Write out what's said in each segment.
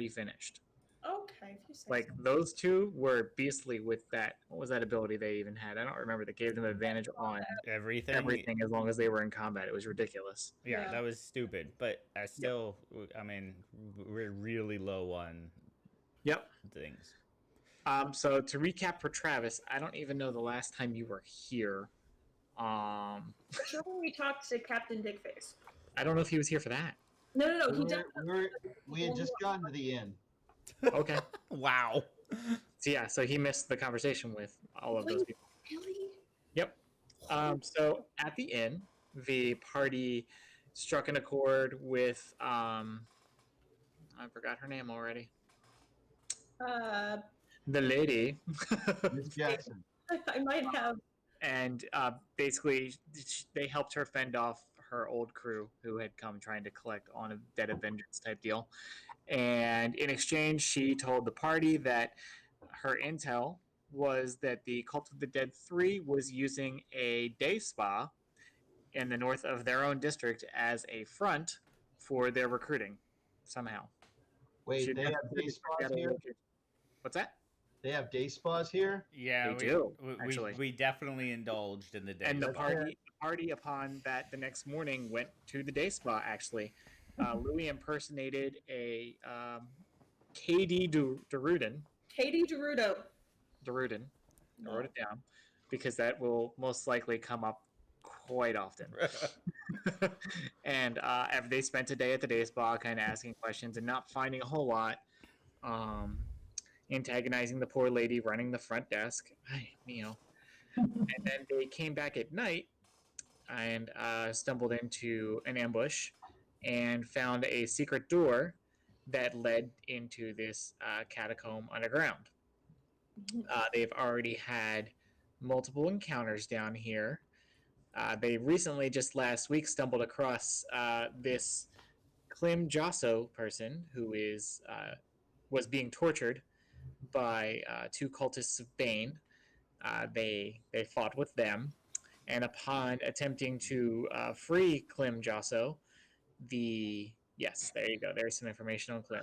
party finished. Okay, if you say Like so. those two were beastly with that. What was that ability they even had? I don't remember. That gave them advantage on Everything. everything as long as they were in combat. It was ridiculous. Yeah, Yeah. that was stupid. But I Yep. still, I mean, we're really low on Yep. things. So to recap for Travis, I don't even know the last time you were here. Sure, when we talked to Captain Dickface. I don't know if he was here for that. No. We, He were, definitely. we had just gotten to the inn. Okay. Wow. So yeah, so he missed the conversation with all of those Wait, people. really? Yep. So at the inn, the party struck an accord with I forgot her name already. Uh, The lady. Miss Jackson. I might have. And basically, they helped her fend off her old crew who had come trying to collect on a debt of vengeance type deal. And in exchange, she told the party that her intel was that the Cult of the Dead 3 was using a day spa in the north of their own district as a front for their recruiting somehow. Wait, She they have day definitely spas forgot a here? location. What's that? They have day spas here? Yeah, They do, we, actually. we definitely indulged in the day. And the spa. party upon that the next morning went to the day spa. Actually, Louis impersonated a KD Derudin. Katie Gerudo. Derudin. I wrote it down because that will most likely come up quite often. And they spent a day at the day spa, kind of asking questions and not finding a whole lot. Antagonizing the poor lady running the front desk. And then they came back at night and stumbled into an ambush and found a secret door that led into this catacomb underground. They've already had multiple encounters down here. They recently, just last week, stumbled across this Klim Josso person who was being tortured by two cultists of Bane. They fought with them, and upon attempting to free Klim Josso, yes, there you go. There's some information on Klim.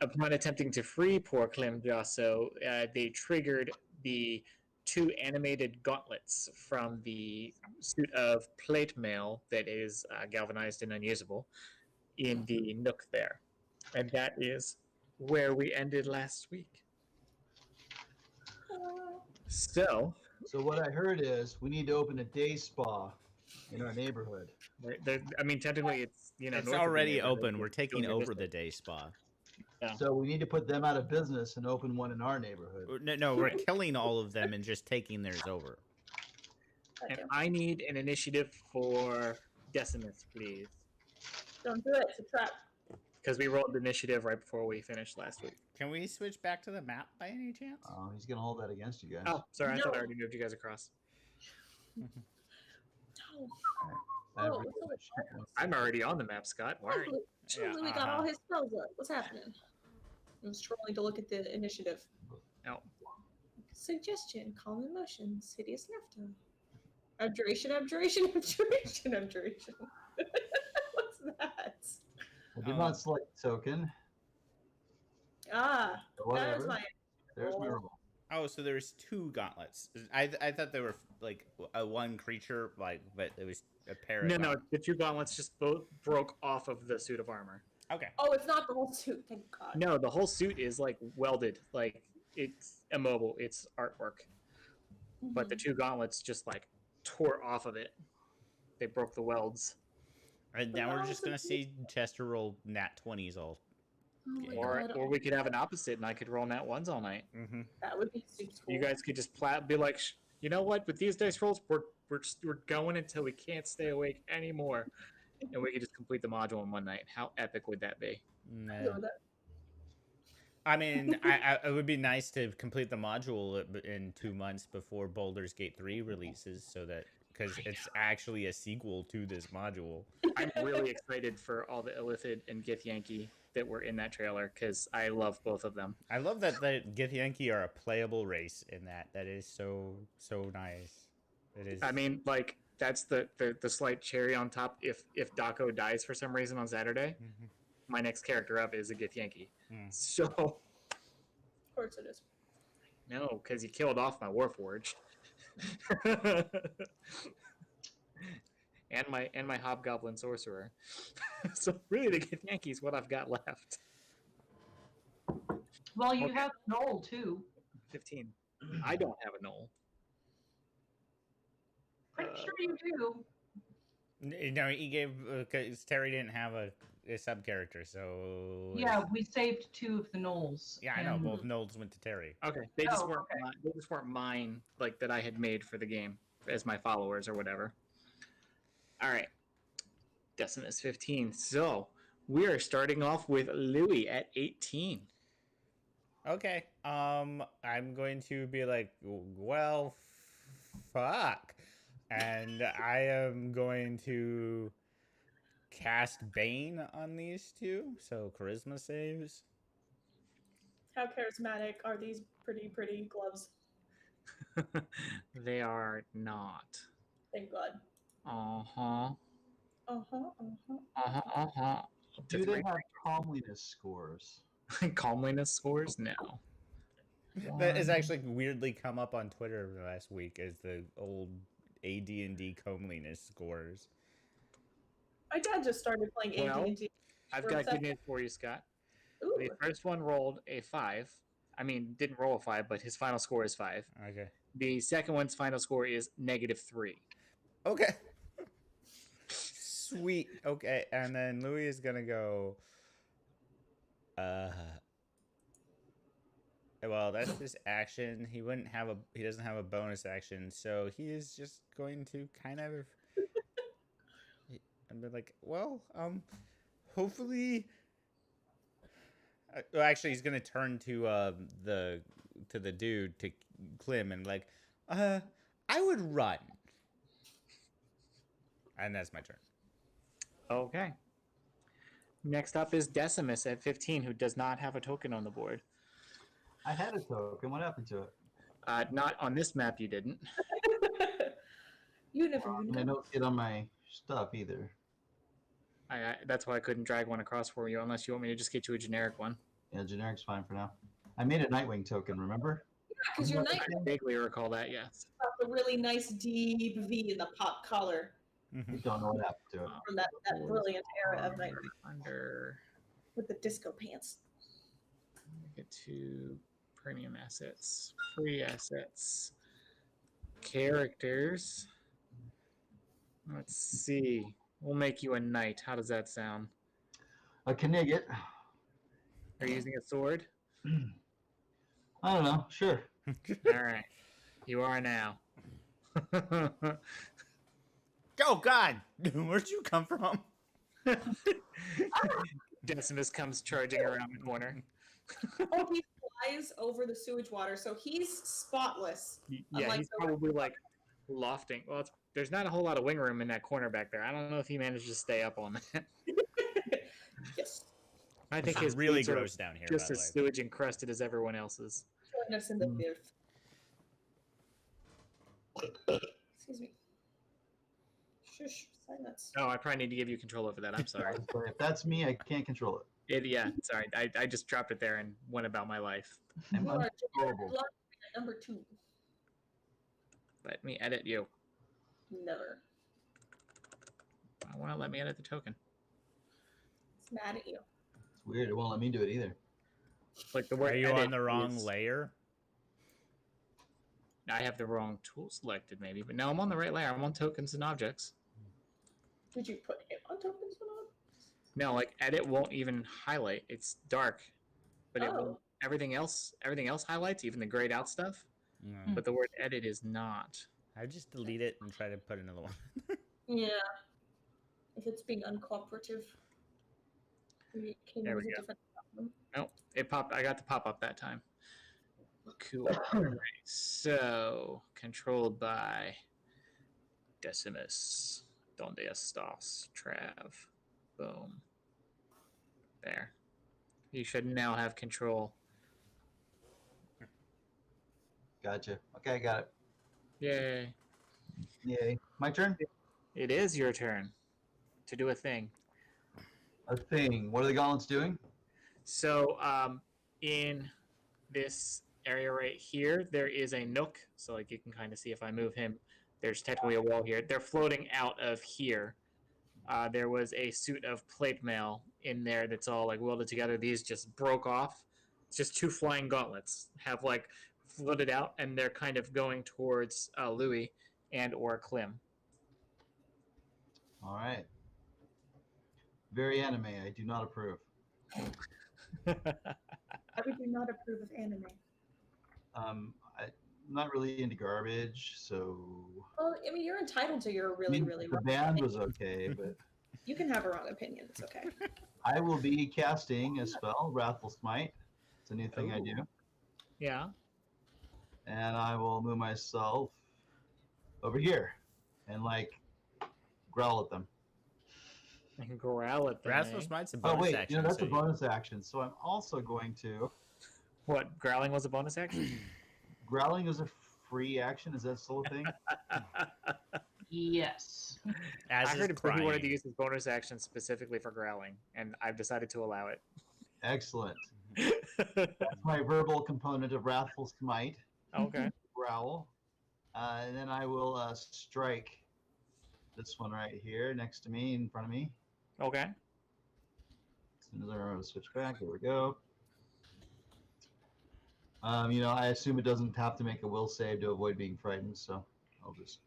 Upon attempting to free poor Klim Josso, they triggered the two animated gauntlets from the suit of plate mail that is galvanized and unusable in the nook there. And that is where we ended last week. So, So what I heard is we need to open a day spa in our neighborhood. I mean, technically, it's It's north of the already neighborhood. open. We're taking Doing over business. the day spa. Yeah. So we need to put them out of business and open one in our neighborhood. No, we're killing all of them and just taking theirs over. And I need an initiative for Decimus, please. Don't do it. It's a trap. Because we rolled initiative right before we finished last week. Can we switch back to the map by any chance? He's going to hold that against you guys. Oh, sorry. I thought I No. already moved you guys across. No. I have Oh, real it's shit. I'm already on the map, Scott. Why are you? Louis got all his spells up. What's happening? I was trolling to look at the initiative. No. Suggestion: calm emotions, hideous laughter. Abjuration, abjuration, abjuration, abjuration. What's that? I did not select token. Ah, that Whatever. is my. There's my roll. Oh, so there's two gauntlets. I thought they were like a one creature, but it was a pair. No. The two gauntlets just both broke off of the suit of armor. Okay. Oh, it's not the whole suit. Thank God. No, the whole suit is like welded. Like it's immobile. It's artwork. But the two gauntlets just like tore off of it. They broke the welds. And now we're just gonna see Chester roll nat 20s all. Oh my Or God. we could have an opposite, and I could roll nat ones all night. Mm-hmm. That would be super cool. You guys could just be like, you know what? With these dice rolls, we're going until we can't stay awake anymore, and we could just complete the module in one night. How epic would that be? No. I mean, it would be nice to complete the module in 2 months before Baldur's Gate 3 releases, so that because it's actually a sequel to this module. I'm really excited for all the Illithid and Githyanki that were in that trailer because I love both of them. I love that the Githyanki are a playable race in that. That is so nice. It is. I mean, like that's the slight cherry on top. If Daco dies for some reason on Saturday, my next character up is a Githyanki. Hmm. So Of course it is. no, because he killed off my Warforged. and my Hobgoblin Sorcerer. So really the Githyanki is what I've got left. Well, you Okay. have Noel too. 15. I don't have a Knoll. Pretty sure you do. No, he gave because Terry didn't have a sub character, so Yeah, we saved 2 of the Knolls. yeah, I know. and- Both Knolls went to Terry. Okay, they just Oh, weren't okay. they just weren't mine, like that I had made for the game as my followers or whatever. All right, Decimus 15. So we are starting off with Louis at 18. Okay. I'm going to be like, well, fuck, and I am going to cast Bane on these 2. So charisma saves. How charismatic are these pretty gloves? They are not. Thank God. Uh-huh. Uh-huh. Uh-huh. Do they have calmliness scores? Calmliness scores? No. That has actually weirdly come up on Twitter the last week as the old AD&D comeliness scores. My dad just started playing Well, AD&D. I've got good news for you, Scott. Ooh. The first one rolled a 5. I mean, didn't roll a 5, but his final score is 5. Okay. The second one's final score is -3. Okay. Sweet. Okay, and then Louis is gonna go. Well, that's his action. He wouldn't have a. He doesn't have a bonus action, so he is just going to kind of. And be like, well, hopefully. Well, actually, he's gonna turn to the dude to Clem and like, I would run. And that's my turn. Okay. Next up is Decimus at 15, who does not have a token on the board. I had a token. What happened to it? Not on this map, you didn't. You never And I know. don't get on my stuff either. That's why I couldn't drag one across for you, unless you want me to just get you a generic one. Yeah, generic's fine for now. I made a Nightwing token, remember? Because your I knight vaguely recall that, yes. got a really nice deep V in the pop collar We don't know what happened to it. from that brilliant era of night Under with the disco pants. get to premium assets, free assets, characters. Let's see. We'll make you a knight. How does that sound? A Knigget. Are you using a sword? I don't know. Sure. All right. You are now. Oh God! Where'd you come from? Decimus comes charging around the corner. Oh, he flies over the sewage water, so he's spotless. Yeah, Unlike he's the- probably like lofting. Well, there's not a whole lot of wing room in that corner back there. I don't know if he managed to stay up on that. Yes. I think It's his really boots are gross down here. just by the as way. sewage encrusted as everyone else's. Join us in the filth. Excuse me. Shush. Silence. Oh, I probably need to give you control over that. I'm sorry. But if that's me, I can't control it. Yeah, sorry. I just dropped it there and went about my life. I'm You are uncontrollable. blood number 2. Let me edit you. Never. I want to let me edit the token. It's mad at you. It's weird. It won't let me do it either. Like the word Are you edit on the wrong is- layer? I have the wrong tool selected, maybe, but no, I'm on the right layer. I'm on tokens and objects. Did you put him on tokens or not? No, like edit won't even highlight. It's dark, but it Oh. will, everything else highlights, even the grayed out stuff. No. But the word edit is not. I just delete it and try to put another one. Yeah. If it's being uncooperative, we can There we use a go. different problem. Nope, it popped. I got the pop up that time. Cool. Alright, so controlled by Decimus. Donde estás, Trav? Boom. There. You should now have control. Gotcha. Okay, I got it. Yay! Yay. My turn? It is your turn to do a thing. a thing. What are the gauntlets doing? So in this area right here, there is a nook. So like you can kind of see if I move him, there's technically a wall here. They're floating out of here. There was a suit of plate mail in there that's all like welded together. These just broke off. It's just two flying gauntlets have like floated out, and they're kind of going towards Louis and or Klim. All right. Very anime. I do not approve. I would do not approve of anime. I'm not really into garbage, so Well, I mean, you're entitled to your I really, mean, really the wrong band opinion. was okay, but You can have a wrong opinion. It's okay. I will be casting a spell, Wrathful Smite. It's a new thing I do, Yeah. and I will move myself over here and like growl at them. And growl at them. Wrathful Eh? Smite's a Oh bonus wait, action. that's so a bonus action. So I'm also going to What? Growling was a bonus action? growling is a free action. Is that still a thing? Yes. As I is heard him say he wanted to crying. use his bonus action specifically for growling, and I've decided to allow it. Excellent. That's my verbal component of Wrathful Smite. Okay. Growl. And then I will strike this one right here next to me, in front of me. Okay. As soon as I remember to switch back, there we go. I assume it doesn't have to make a will save to avoid being frightened, so I'll just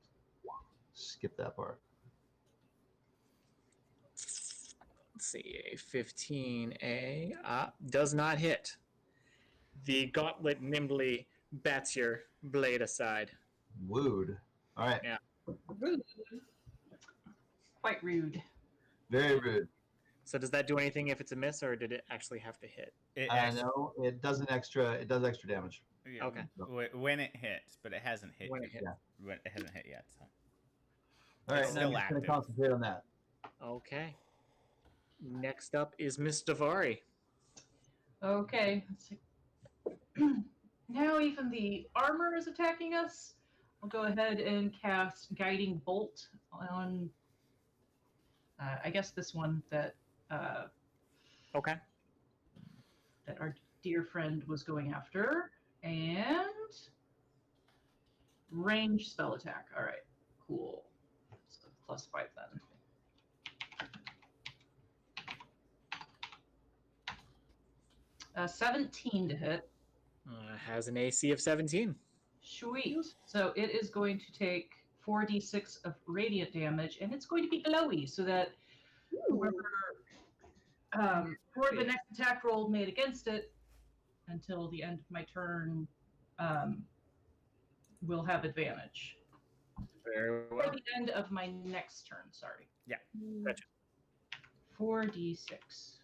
skip that part. Let's see. A 15A does not hit. The gauntlet nimbly bats your blade aside. Wooed. All right. Yeah. Rude. Quite rude. Very rude. So does that do anything if it's a miss, or did it actually have to hit? It No, it does extra damage. yeah, Okay. When it hits, but it hasn't hit. When it hit. Yeah. When it hasn't hit yet. So. All right, It's now I'm still just going to active. concentrate on that. Okay. Next up is Miss Davari. Okay. Let's see. Now even the armor is attacking us. I'll go ahead and cast Guiding Bolt on, I guess this one that Okay. that our dear friend was going after, and range spell attack. All right, cool. So +5 then. 17 to hit. Has an AC of 17. Sweet. So it is going to take 4d6 of radiant damage, and it's going to be glowy, so that whoever for the next attack roll made against it until the end of my turn will have advantage. Very For well. the end of my next turn, sorry. Gotcha. 4d6.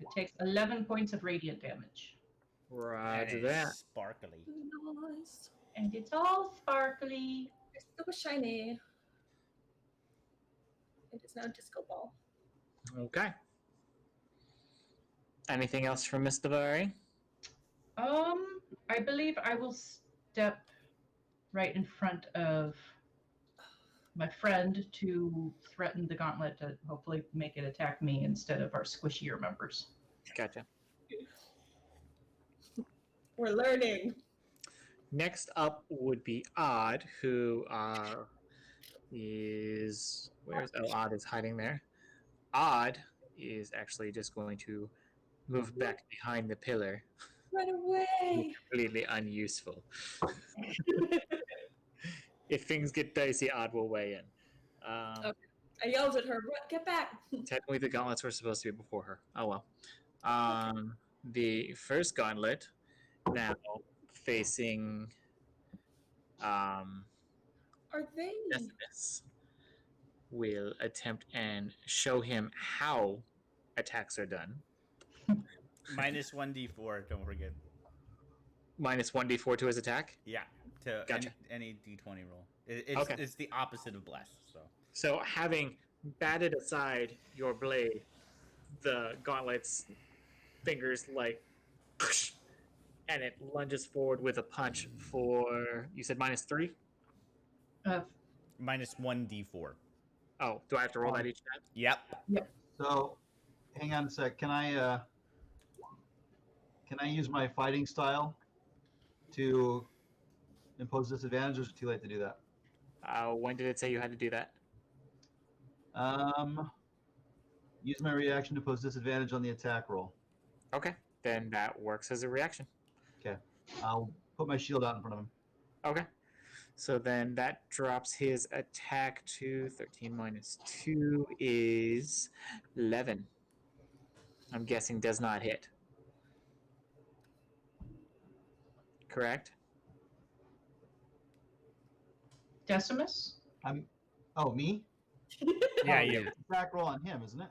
It takes 11 points of radiant damage. Roger And that. it's sparkly. Nice. And it's all sparkly. It's so shiny. It is now disco ball. Okay. Anything else from Miss Davari? I believe I will step right in front of my friend to threaten the gauntlet to hopefully make it attack me instead of our squishier members. Gotcha. We're learning. Next up would be Odd, who is Odd is hiding there. Odd is actually just going to move back behind the pillar. Run away. Completely unuseful. If things get dicey, Odd will weigh in. Okay. I yelled at her, get back. Technically, the gauntlets were supposed to be before her. Oh well. The first gauntlet now facing Are they? Decimus will attempt and show him how attacks are done. Minus 1d4, don't forget. Minus 1d4 to his attack. Yeah, to Gotcha. any d20 roll. It's, Okay. It's the opposite of bless, so. So, having batted aside your blade, the gauntlet's fingers like, and it lunges forward with a punch for, you said -3? minus 1d4. Oh, do I have to roll that each time? Yep. So, hang on a sec. Can I use my fighting style to impose disadvantage, or is it too late to do that? When did it say you had to do that? Use my reaction to impose disadvantage on the attack roll. Okay, then that works as a reaction. Okay. I'll put my shield out in front of him. Okay. So then that drops his attack to 13 minus 2 is 11. I'm guessing does not hit. Correct? Decimus? Oh, me? Yeah, Oh, you. it's an attack roll on him, isn't it?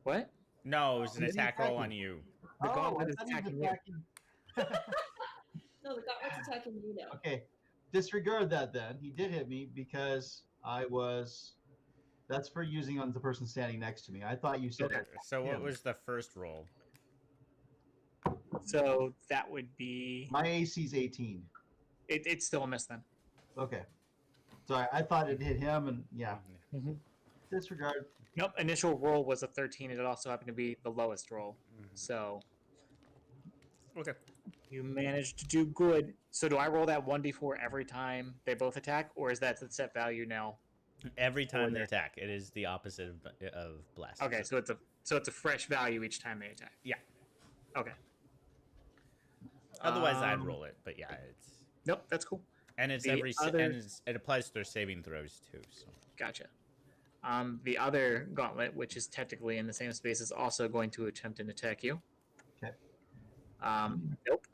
What? No, it was an Did he attack roll attack on you? you. The Oh, gauntlet I is thought he was attacking you. attacking. No, the gauntlet's attacking you now. Okay. Disregard that then. He did hit me because that's for using on the person standing next to me. I thought you said Okay. So what him. was the first roll? So that would be. My AC's 18. It's still a miss then. Okay. Sorry, I thought it hit him, and yeah. Mm-hmm. Disregard. Nope, initial roll was a 13. It also happened to be the lowest roll. So Okay. you managed to do good. So do I roll that 1d4 every time they both attack, or is that the set value now? Every time they there. attack, it is the opposite of blast. Okay, so it's a fresh value each time they attack. Yeah. Okay. Otherwise, I'd roll it, but yeah, it's Nope, that's cool. and it's The every other- and it applies to their saving throws too. So Gotcha. The other gauntlet, which is technically in the same space, is also going to attempt and attack you. Okay. Nope.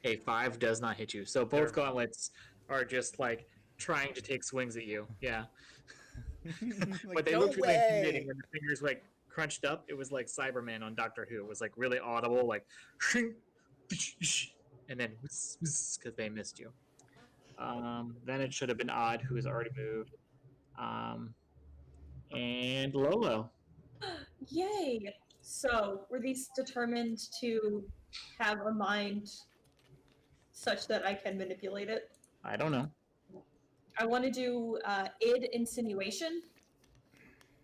A 5 does not hit you. So both gauntlets are just like trying to take swings at you. Yeah. But they looked really intimidating when the fingers like crunched up. It was like Cyberman on Doctor Who. It was like really audible, like and then because they missed you. Then it should have been Odd, who has already moved. And Lolo. Yay! So, were these determined to have a mind such that I can manipulate it? I don't know. I want to do id insinuation.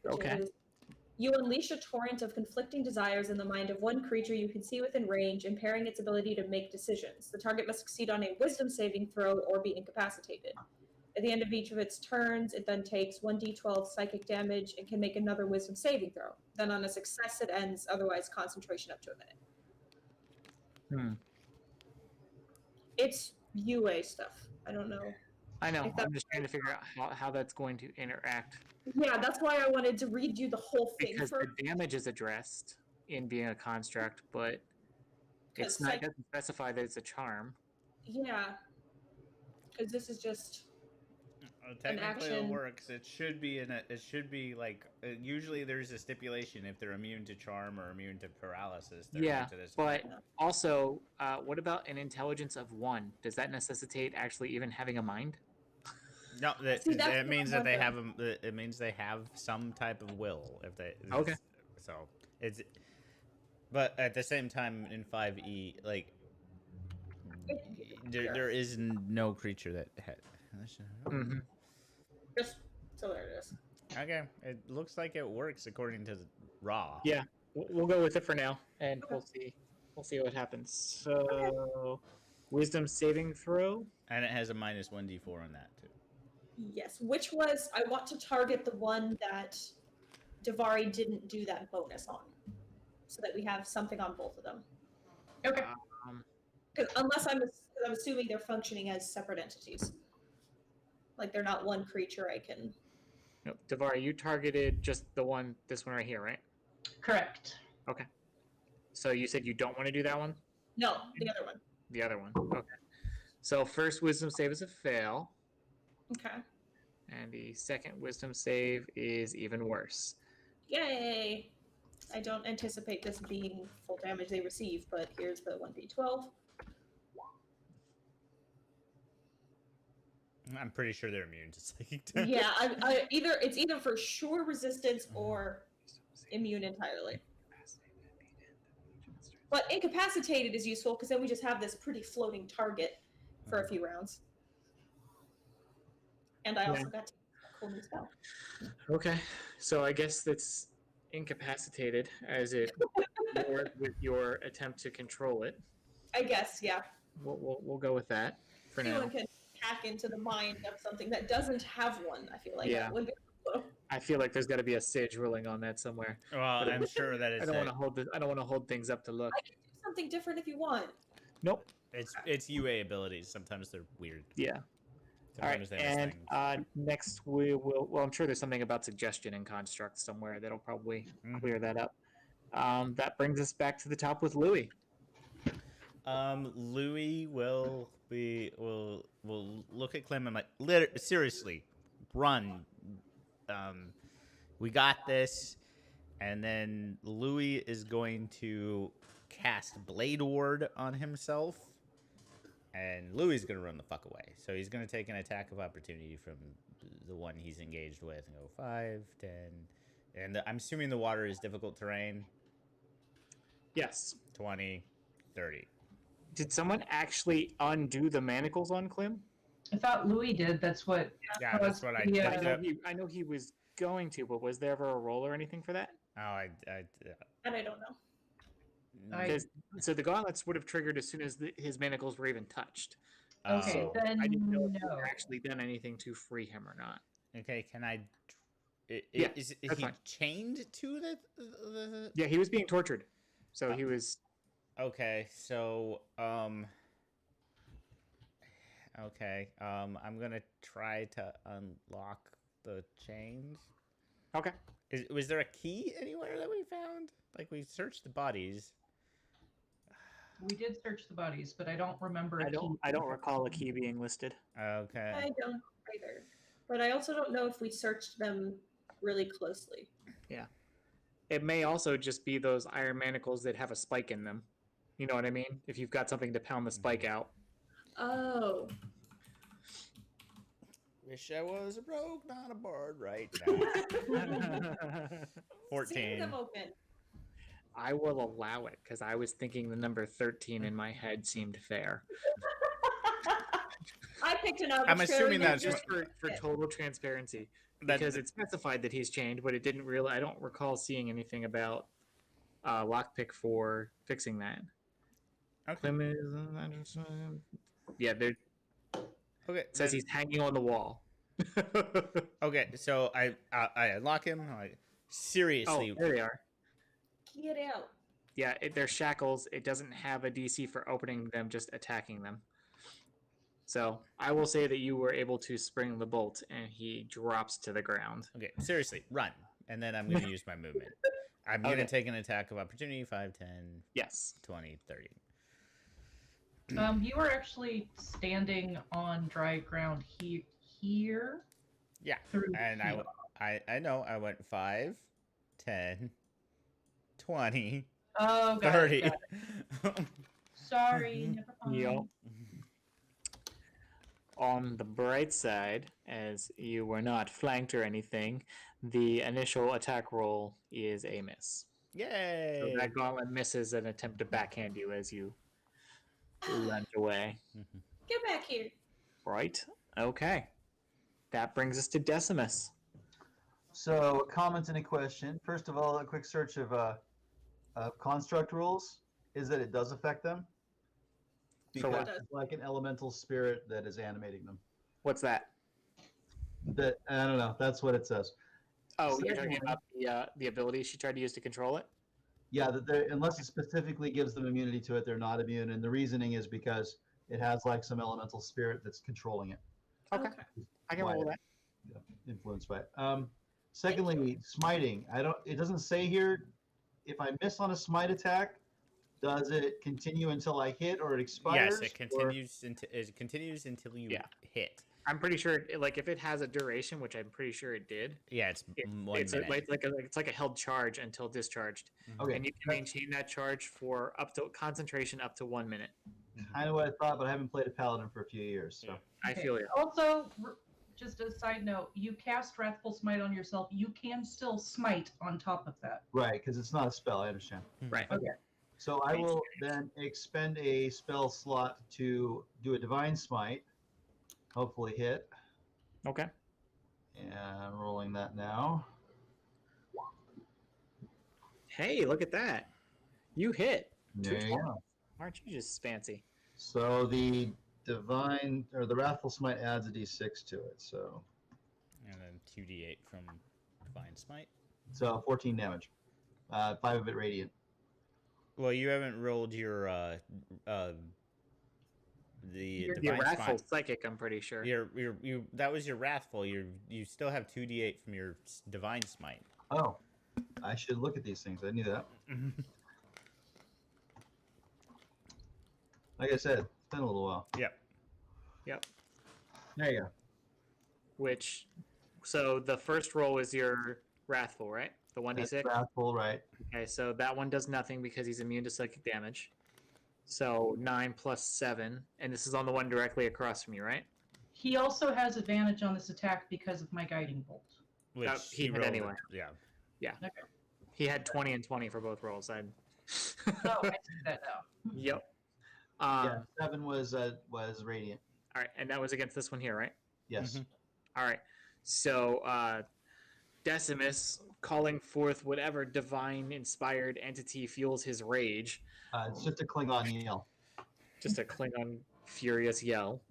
Which Okay. is, you unleash a torrent of conflicting desires in the mind of one creature you can see within range, impairing its ability to make decisions. The target must succeed on a wisdom saving throw or be incapacitated. At the end of each of its turns, it then takes 1d12 psychic damage and can make another wisdom saving throw. Then on a success, it ends, otherwise concentration up to a minute. It's UA stuff. I don't know. I know. If that's I'm just trying to figure out how that's going to interact. Yeah, that's why I wanted to read you the whole thing Because first. the damage is addressed in being a construct, but it's 'Cause not. psych- It doesn't specify that it's a charm. Yeah. Because this is just... technically, it action. works. It should be It should be like. Usually, there's a stipulation if they're immune to charm or immune to paralysis. They're Yeah, immune to this. but also, what about an intelligence of 1? Does that necessitate actually even having a mind? No, See, that's it what means I'm that they wondering. have it means they have some type of will. If they Okay. So it's, but at the same time in 5e, like there is no creature that had. Mm-hmm. Just so there it is. Okay, it looks like it works according to raw. Yeah, we'll go with it for now, and we'll see. We'll see what happens. So, wisdom saving throw. And it has a minus 1d4 on that too. Yes, which was... I want to target the one that Davari didn't do that bonus on. So that we have something on both of them. Okay. Because unless I'm assuming they're functioning as separate entities. Like they're not one creature I can... No, Davari, you targeted just the one, this one right here, right? Correct. Okay. So you said you don't want to do that one? No, the other one. The other one. Okay. So first wisdom save is a fail, Okay. and the second wisdom save is even worse. Yay! I don't anticipate this being full damage they receive, but here's the 1d12. I'm pretty sure they're immune to psychic damage. Yeah, it's either for sure resistance or immune entirely. But incapacitated is useful because then we just have this pretty floating target for a few rounds. And I also Yeah. got to use a cool new spell. Okay, so I guess that's incapacitated as it wore with your attempt to control it. I guess, yeah. We'll go with that for now. Anyone can hack into the mind of something that doesn't have one. I feel like Yeah. that would be cool. I feel like there's got to be a sage ruling on that somewhere. Well, But I'm sure that I it's don't want to hold this. I don't want to hold things up to look. I can do something different if you want. Nope. it's UA abilities. Sometimes they're weird. Yeah. All right. Sometimes they miss And things. next we will. Well, I'm sure there's something about suggestion and construct somewhere that'll probably clear that up. That brings us back to the top with Louis. Louis will look at Clem and like, seriously, run. We got this. And then Louis is going to cast Blade Ward on himself. And Louis is going to run the fuck away. So he's going to take an attack of opportunity from the one he's engaged with and go 5, 10. And I'm assuming the water is difficult terrain. Yes. 20, 30. Did someone actually undo the manacles on Clem? I thought Louis did. That's what. Yeah, that's what I the, did. I know he was going to, but was there ever a roll or anything for that? Oh, And I don't know. So the gauntlets would have triggered as soon as his manacles were even touched. Okay, So then I didn't know if you no. had actually done anything to free him or not. Okay, can I? Yeah, Is that's he fine. chained to the? Yeah, he was being tortured, so he was. Okay, so okay, I'm gonna try to unlock the chains. Okay. Was there a key anywhere that we found? Like we searched the bodies. We did search the bodies, but I don't remember. I don't recall a key being listed. Okay. I don't either. But I also don't know if we searched them really closely. Yeah. It may also just be those iron manacles that have a spike in them. You know what I mean? If you've got something to pound the spike out. Oh. Wish I was a rogue, not a bard right now. 14. Seeing them open. I will allow it because I was thinking the number 13 in my head seemed fair. I picked an arbitrary I'm assuming that's Just for total transparency, because it specified that he's chained, but it didn't really. I don't recall seeing anything about lockpick for fixing that. Okay. Yeah, there. Okay. It says he's hanging on the wall. Okay, so I unlock him. I'm like, seriously. Oh, there they are. Get out. Yeah, they're shackles. It doesn't have a DC for opening them, just attacking them. So I will say that you were able to spring the bolt, and he drops to the ground. Okay, seriously, run. And then I'm going to use my movement. I'm going to take an attack of opportunity, 5, 10, Yes. 20, 30. You are actually standing on dry ground here. Yeah, Through and here. I know I went 5, 10, 20, Oh, got 30. It, got it. Sorry, never mind. Yep. On the bright side, as you were not flanked or anything, the initial attack roll is a miss. Yay! So that gauntlet misses an attempt to backhand you as you run away. Get back here. Right? Okay. That brings us to Decimus. So, a comment and a question. First of all, a quick search of construct rules is that it does affect them. For Because what? it's like an elemental spirit that is animating them. What's that? That I don't know. That's what it says. Oh, you're Secondly- talking about the ability she tried to use to control it? Yeah, that unless it specifically gives them immunity to it, they're not immune. And the reasoning is because it has like some elemental spirit that's controlling it, Okay. I can roll that. influenced by it. Secondly, smiting. It doesn't say here if I miss on a smite attack, does it continue until I hit or it expires? Yes, it continues until you hit. I'm pretty sure, if it has a duration, which I'm pretty sure it did, Yeah, it's 1 it's minute. it's like a held charge until discharged, Okay. and you can maintain that charge for up to concentration up to 1 minute. Kind of what I thought, but I haven't played a paladin for a few years. So I feel it. Also, just a side note, you cast Wrathful Smite on yourself. You can still smite on top of that. right, because it's not a spell. I understand. Right. Okay. So I will then expend a spell slot to do a divine smite. Hopefully hit. Okay. And I'm rolling that now. Hey, look at that. You hit. There you go. Aren't you just fancy? So the divine or the wrathful smite adds a d6 to it. So And then 2d8 from Divine Smite. 14 damage. 5 of it radiant. Well, you haven't rolled your the Your The Divine Wrathful Smite. Psychic, I'm pretty sure. You that was your Wrathful. You still have 2d8 from your Divine Smite. Oh, I should look at these things. I knew that. Like I said, it's been a little while. Yep. Yep. There you go. So the first roll is your Wrathful, right? The 1d6? That's wrathful, right? Okay, so that one does nothing because he's immune to psychic damage. So 9 plus 7, and this is on the one directly across from you, right? He also has advantage on this attack because of my guiding bolt. Which He hit rolled anyway. Yeah. Okay. He had 20 and 20 for both rolls. Oh, I see that now. Yep. Yeah, 7 was radiant. All right, and that was against this one here, right? Yes. Mhm. All right. So Decimus, calling forth whatever divine inspired entity fuels his rage, It's just a Klingon yell. just a Klingon furious yell,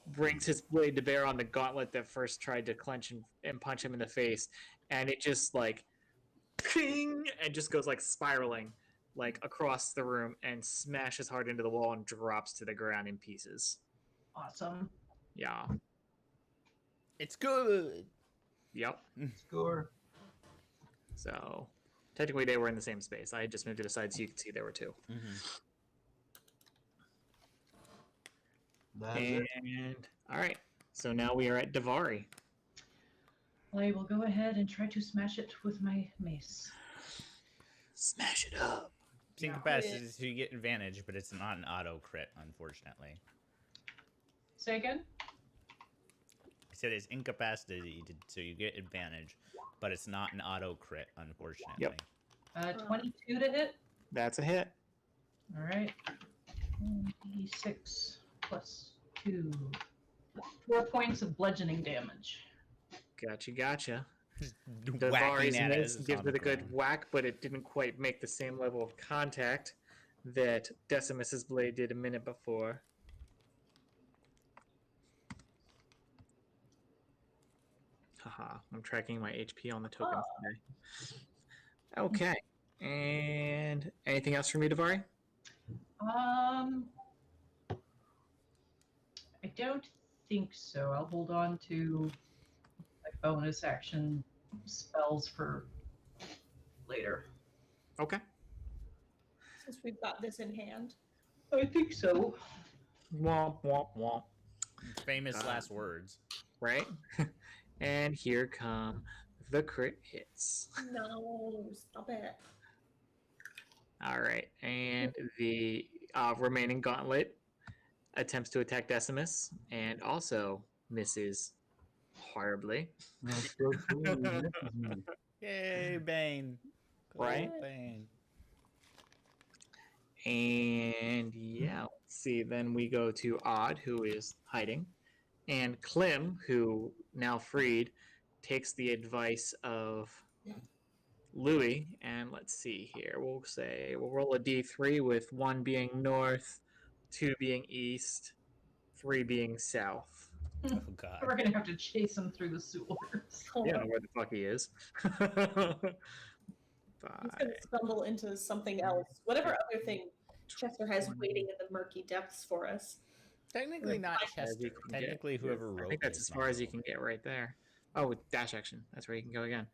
brings his blade to bear on the gauntlet that first tried to clench and punch him in the face, and it just like ping, and just goes like spiraling like across the room and smashes hard into the wall and drops to the ground in pieces. Awesome. Yeah. It's good. Yep. Score. So technically they were in the same space. I just moved it aside so you could see there were two. That is it. And all right. So now we are at Davari. I will go ahead and try to smash it with my mace. Smash it up. Incapacitated, so you get advantage, but it's not an auto crit, unfortunately. Say again? I said it's incapacitated, so you get advantage, but it's not an auto crit, unfortunately. Yep. 22 to hit. That's a hit. All right. 6 plus 2. 4 points of bludgeoning damage. Gotcha. Whacking Davari's at it mace as it's gives on it the a good ground. whack, but it didn't quite make the same level of contact that Decimus's blade did a minute before. Haha, I'm tracking my HP on the tokens today. Okay. And anything else from you, Davari? I don't think so. I'll hold on to my bonus action spells for later. Okay. Since we've got this in hand. I think so. Womp, womp, womp. Famous last words. Right? And here come the crit hits. No, stop it. All right. And the remaining gauntlet attempts to attack Decimus and also misses horribly. That's so cool. He misses me. Yay, Bane. Right? Go Bane. And yeah, let's see. Then we go to Odd, who is hiding. And Klim, who now freed, takes the advice of Louis. And let's see here. We'll roll a d3 with 1 being north, 2 being east, 3 being south. Oh, God. We're gonna have to chase him through the sewers. I don't know where the fuck he is. He's gonna stumble into something else. Whatever other thing Chester has waiting in the murky depths for us. Technically not As Chester. you can get. Technically whoever wrote I think that's this as far as you novel. can get right there. Oh, with dash action. That's where you can go again.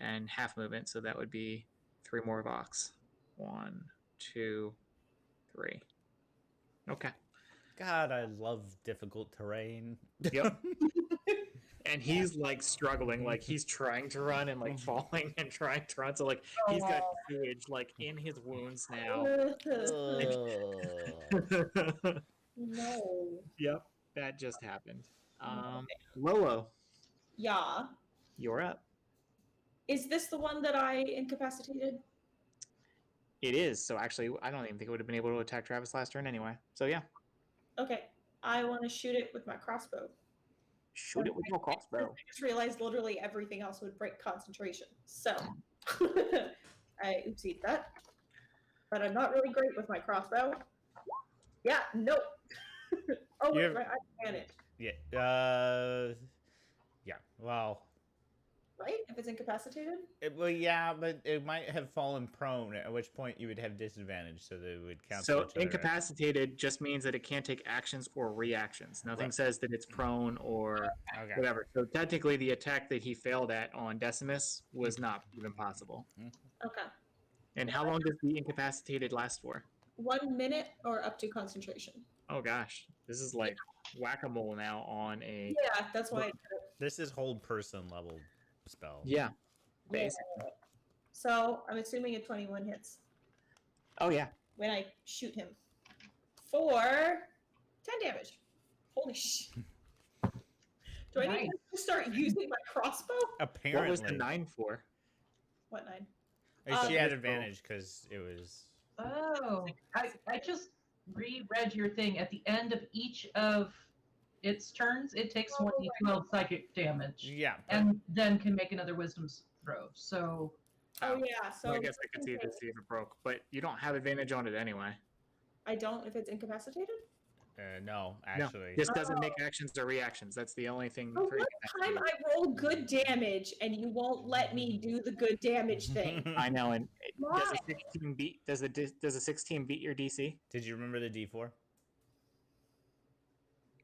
And half movement, so that would be 3 more Vox. 1, 2, 3. Okay. God, I love difficult terrain. Yep. And he's like struggling, like he's trying to run and like falling and trying to run. So like he's got sewage like in his wounds now. No. Yep, that just happened. Lolo, Yeah. you're up. Is this the one that I incapacitated? It is. So actually, I don't even think it would have been able to attack Travis last turn anyway. So yeah, Okay. I want to shoot it with my crossbow. Shoot it with your crossbow. I just realized literally everything else would break concentration. So I oopsied that. But I'm not really great with my crossbow. Yeah, nope. Oh, wait, right, I managed. Yeah. Yeah. Well, Right? If it's incapacitated? well, yeah, but it might have fallen prone, at which point you would have disadvantage, so they would cancel So each other out. incapacitated just means that it can't take actions or reactions. Nothing Right. says that it's prone or Okay. whatever. So technically, the attack that he failed at on Decimus was not even possible. Okay. And how long does the incapacitated last for? 1 minute or up to concentration. Oh gosh, this is like whack-a-mole now on a Yeah, that's why. This is hold person level spell. yeah. Yeah. Basically. So I'm assuming a 21 hits Oh yeah. when I shoot him for 10 damage. Holy sh! Do I need Nice. to start using my crossbow? Apparently. What was the 9 for? What 9? She had Oh. advantage because it was. Oh, I just reread your thing. At the end of each of its turns, it takes 1d12 psychic damage, Yeah. and then can make another wisdom throw. So Oh yeah, so I guess I could see it to see if it broke, but you don't have advantage on it anyway. I don't if it's incapacitated. No, No, actually. this doesn't make actions or reactions. That's the only thing. Oh, for what time I roll good damage and you won't let me do the good damage thing? I know, and does Why? a 16 beat? Does a 16 beat your DC Did you remember the D4?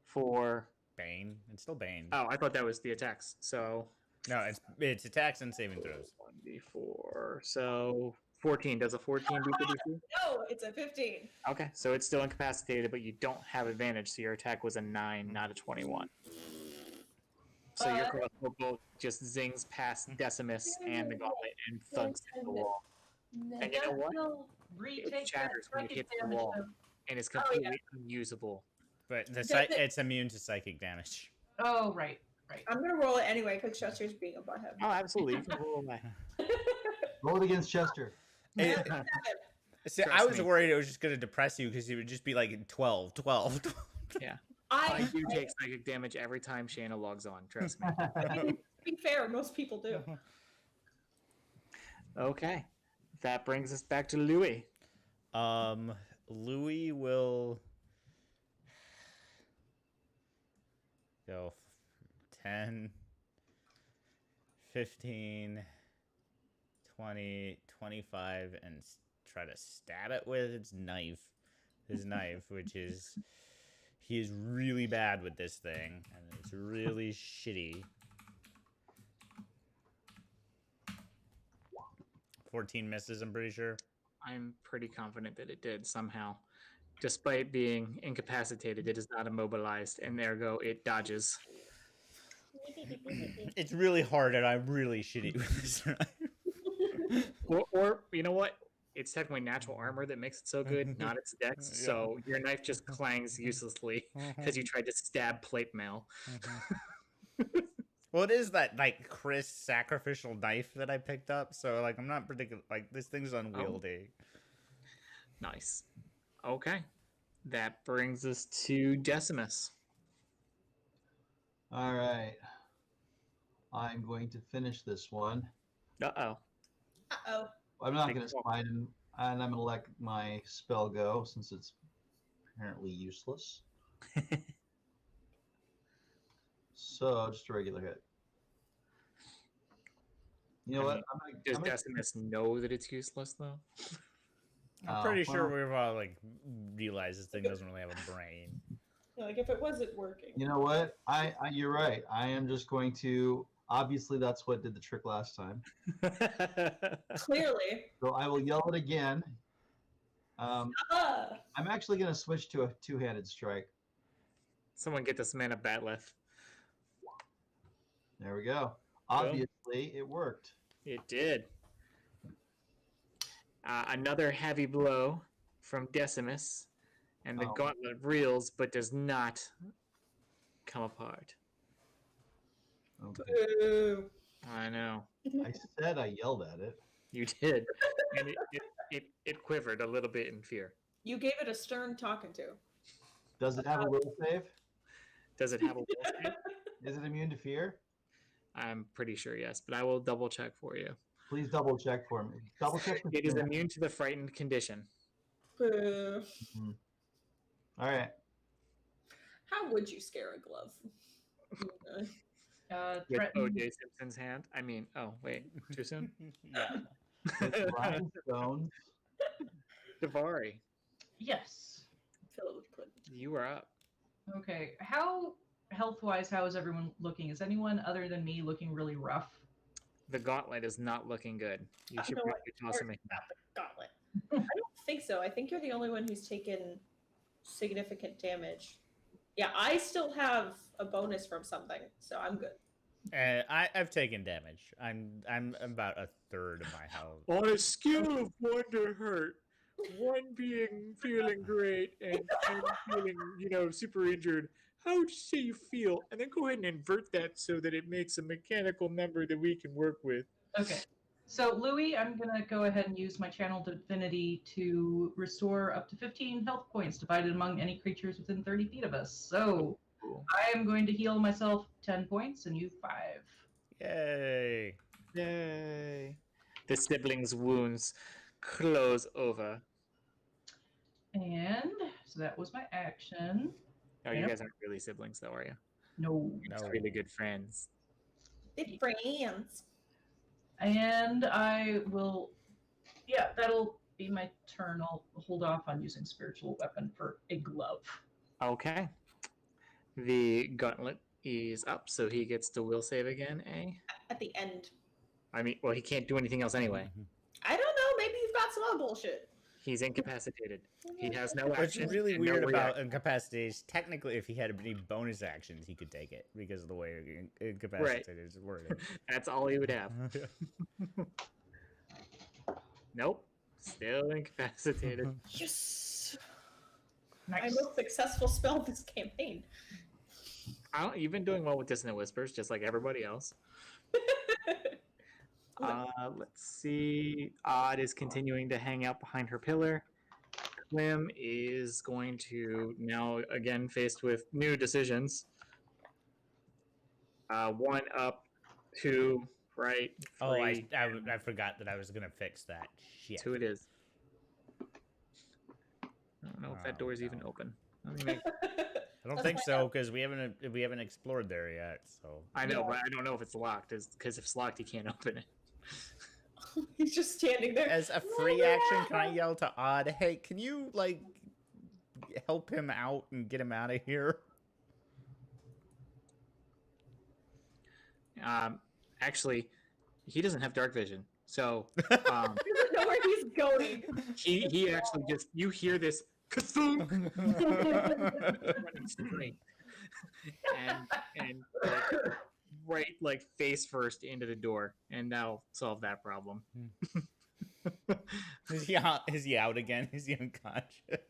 for? Bane. It's still Bane. Oh, I thought that was the attacks. So No, it's attacks and saving throws. 1d4. So 14. Does a 14 beat the DC? No, it's a 15. Okay, so it's still incapacitated, but you don't have advantage. So your attack was a 9, not a 21. So your crossbow bolt just zings past Decimus and the gauntlet and thuds into the wall. And you know what? retake shatters that when it psychic hits the damage. wall. Though. And it's Oh, yeah. completely unusable. But The- it's immune to psychic damage. Oh, right. I'm gonna roll it anyway because Chester's being a butthead. Oh, absolutely. You can roll away. Roll it against Chester. It- See, Trust I was me. worried it was just going to depress you because it would just be like 12, 12. I do take psychic damage every time Shayna logs on. Trust me. To be fair, most people do. Okay. That brings us back to Louis. Louis will go 10, 15, 20, 25, and try to stab it with his knife, which is, he is really bad with this thing, and it's really shitty. 14 misses, I'm pretty sure. I'm pretty confident that it did somehow. Despite being incapacitated, it is not immobilized, and ergo it dodges. It's really hard, and I'm really shitty with this knife. Or you know what? It's technically natural armor that makes it so good, not its dex. Yeah. So your knife just clangs uselessly because you tried to stab plate mail. Well, it is that like Chris sacrificial knife that I picked up, so like I'm not particular. Like this thing's unwieldy. Nice. Okay. That brings us to Decimus. All right. I'm going to finish this one. Uh-oh. Uh-oh. I'm not Take going to a walk. smite him, and I'm going to let my spell go since it's apparently useless. So just a regular hit. You know I what? mean, I'm gonna, Does I'm gonna- Decimus know that it's useless, though? I'm pretty sure well, we've all like realized this thing doesn't really have a brain. Like if it wasn't working. You know what? You're right. I am just going to. Obviously, that's what did the trick last time. Clearly. So I will yell it again. I'm actually going to switch to a two-handed strike. Someone get this man a batleth. There we go. Obviously, it worked. It did. Another heavy blow from Decimus, and the Oh. gauntlet reels but does not come apart. Okay. Boo. I know. I said I yelled at it. You did. And it quivered a little bit in fear. You gave it a stern talking to. Does it have a will save? Does it have a will save? Is it immune to fear? I'm pretty sure yes, but I will double check for you. Please double check for me. Double check for It is fear. immune to the frightened condition. Boo. Mhm. All right. How would you scare a glove? Okay. With Threaten. O.J. Simpson's hand. I mean, oh wait, too soon. Yeah. It's rhinestones. Davari, Yes. Fill it with pudding. you are up. Okay. How health-wise, how is everyone looking? Is anyone other than me looking really rough? The gauntlet is not looking good. You should know what? probably toss him a Gauntlet. I don't think so. I think you're the only one who's taken significant damage. Yeah, I still have a bonus from something, so I'm good. I've taken damage. I'm about a third of my health. On a scale of 1 to hurt, 1 being feeling great and 10 feeling, super injured, how would you say you feel? And then go ahead and invert that so that it makes a mechanical number that we can work with. Okay. So, Louis, I'm going to go ahead and use my Channel Divinity to restore up to 15 health points divided among any creatures within 30 feet of us. So, Cool. I am going to heal myself 10 points and you 5. Yay! Yay. The siblings' wounds close over. And so that was my action. Oh, you Yep. guys aren't really siblings, though, are you? No. You're just No. really good friends. Big friends. And I will, yeah, that'll be my turn. I'll hold off on using spiritual weapon for a glove. Okay. The gauntlet is up, so he gets to will save again, eh? At the end. I mean, well, he can't do anything else anyway. I don't know. Maybe you've got some other bullshit. He's incapacitated. He has no What's action. really and no weird about reaction. incapacitated, technically, if he had any bonus actions, he could take it because of the way incapacitated is worded. That's all he would have. Nope. Still incapacitated. Yes. Nice. My most successful spell this campaign. You've been doing well with Dissonant Whispers, just like everybody else. Let's see. Odd is continuing to hang out behind her pillar. Clem is going to now again faced with new decisions. 1 up, 2 right, 3. Oh, I forgot that I was gonna fix that. Shit. 2 it is. I don't know if that door is even open. Let me make... I don't think so because we haven't explored there yet. So I know, Yeah. but I don't know if it's locked. Because if it's locked, you can't open it. He's just standing there. as a free action, can I yell to Odd, "Hey, can you like help him out and get him out of here?" Actually, he doesn't have dark vision, so He doesn't know where he's going. he actually just you hear this ka-thunk running straight and right face first into the door, and that'll solve that problem. Is he out again? Is he unconscious?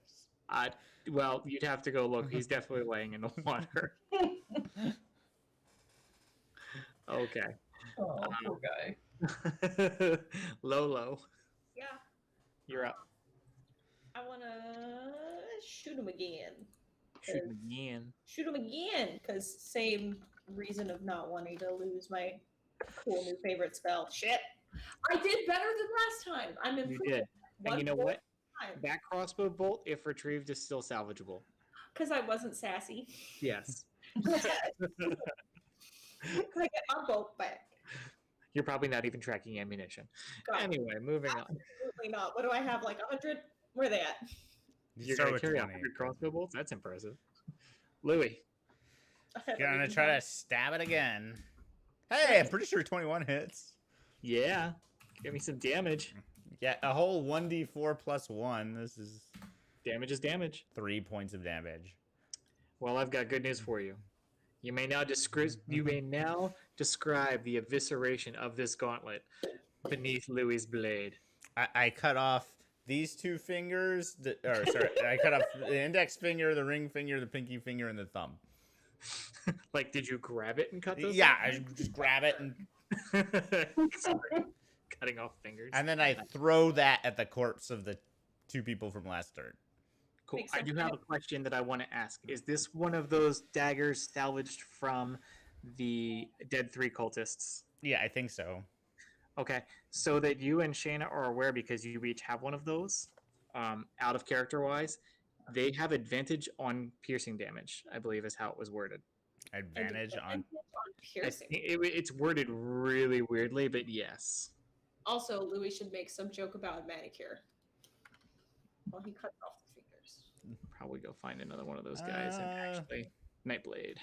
Well, you'd have to go look. He's definitely laying in the water. Okay. Oh, poor guy. Lolo, Yeah. you're up. I want to shoot him again. Shoot him again. Shoot him again, because same reason of not wanting to lose my cool new favorite spell. Shit. I did better than last time. I'm You improving. did. And you know what? Time. That crossbow bolt, if retrieved, is still salvageable. Because I wasn't sassy. Yes. Because I get my bolt back. You're probably not even tracking ammunition. God, Anyway, moving on. absolutely not. What do I have? Like 100? Where are they at? You're Start going with to carry 20. 100 crossbow bolts? That's impressive. Louis. Gonna try to stab it again. Hey, I'm pretty sure 21 hits. Yeah. Give me some damage. Yeah, a whole 1d4 plus 1. This is Damage is damage. 3 points of damage. Well, I've got good news for you. You may now describe the evisceration of this gauntlet beneath Louis' blade. I cut off these 2 fingers. I cut off the index finger, the ring finger, the pinky finger, and the thumb. Like, did you grab it and cut those? Yeah, I just grab it and Sorry. Cutting off fingers. then I throw that at the corpse of the 2 people from last turn. Cool. Makes I sense. do have a question that I want to ask. Is this one of those daggers salvaged from the dead 3 cultists. Yeah, I think so. Okay, so that you and Shayna are aware because you each have one of those. Out of character wise, they have advantage on piercing damage. I believe is how it was worded. Advantage on. piercing. It's worded really weirdly, but yes. Also, Louis should make some joke about a manicure while he cuts off the fingers. Probably go find another one of those guys and actually Nightblade.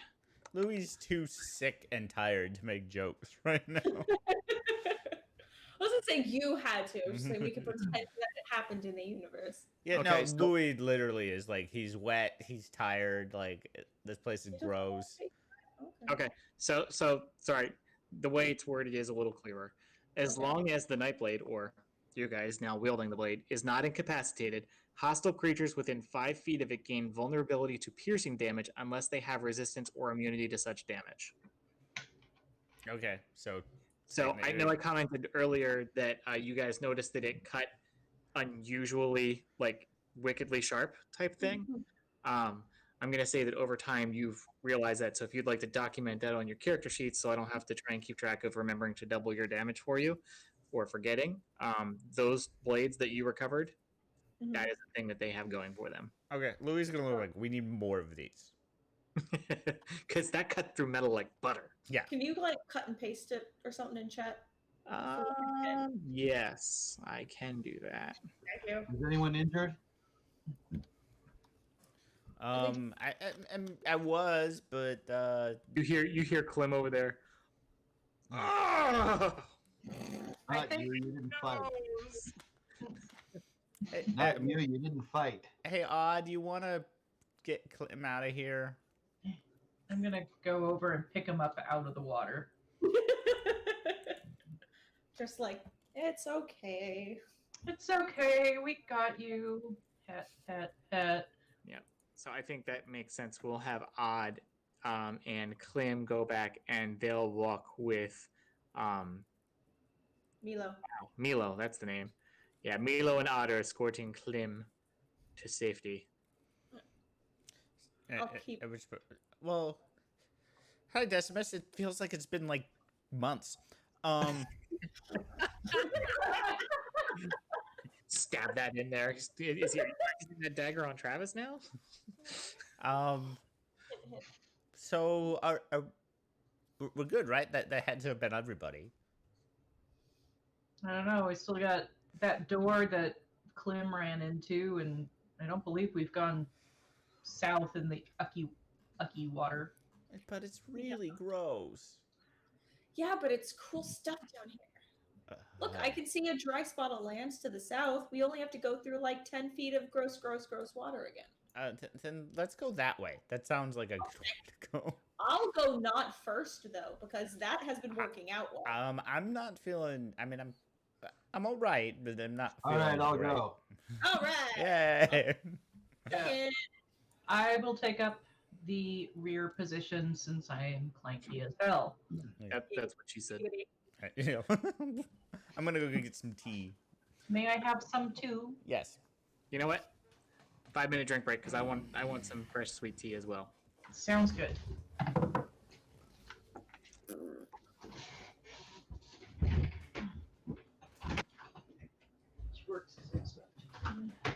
Louis is too sick and tired to make jokes right now. I wasn't saying you had to. Just saying we could pretend that it happened in the universe. Yeah, Okay, no, so- Louis literally is like he's wet, he's tired, like this place is gross. Okay, so sorry. The way it's worded is a little clearer. As Okay. long as the Nightblade, or you guys now wielding the blade, is not incapacitated, hostile creatures within 5 feet of it gain vulnerability to piercing damage unless they have resistance or immunity to such damage. Okay, so So I know I commented earlier that you guys noticed that it cut unusually, like wickedly sharp type thing. I'm going to say that over time you've realized that. So if you'd like to document that on your character sheets so I don't have to try and keep track of remembering to double your damage for you or forgetting, those blades that you recovered, Mhm. that is the thing that they have going for them. okay, Louis is gonna look like we need more of these. Because that cut through metal like butter. Yeah. Can you like cut and paste it or something in chat? Yes, I can do that. Thank you. Is anyone injured? I was, but You hear Clem over there. I Not think- you. You didn't fight. hey, Not you. You didn't fight. hey, Odd, you want to get Clem out of here? I'm gonna go over and pick him up out of the water. Just like, it's okay. It's okay, we got you. Pet, pet, pet. So I think that makes sense. We'll have Odd and Clem go back, and they'll walk with Milo. Milo. That's the name. Yeah, Milo and Odd are escorting Clem to safety. I'll keep- Well, hi Decimus. It feels like it's been like months. Stab that in there. Is he using that dagger on Travis now? So we're good, right? That had to have been everybody. I don't know, we still got that door that Clem ran into, and I don't believe we've gone south in the ucky water. But it's really gross. Yeah, but it's cool stuff down here. Look, I can see a dry spot of lands to the south. We only have to go through like 10 feet of gross water again. Then let's go that way. That sounds like a good way to go. I'll go not first though, because that has been working out well. I'm not feeling. I mean, I'm all right, but I'm not. All Feeling right, I'll great. go. All right. Yay! Yeah. I will take up the rear position since I am clanky as hell. That's what she said. You know, I'm gonna go get some tea. May I have some too? Yes. You know what? 5-minute drink break because I want some fresh sweet tea as well. Sounds good. Which works as expected.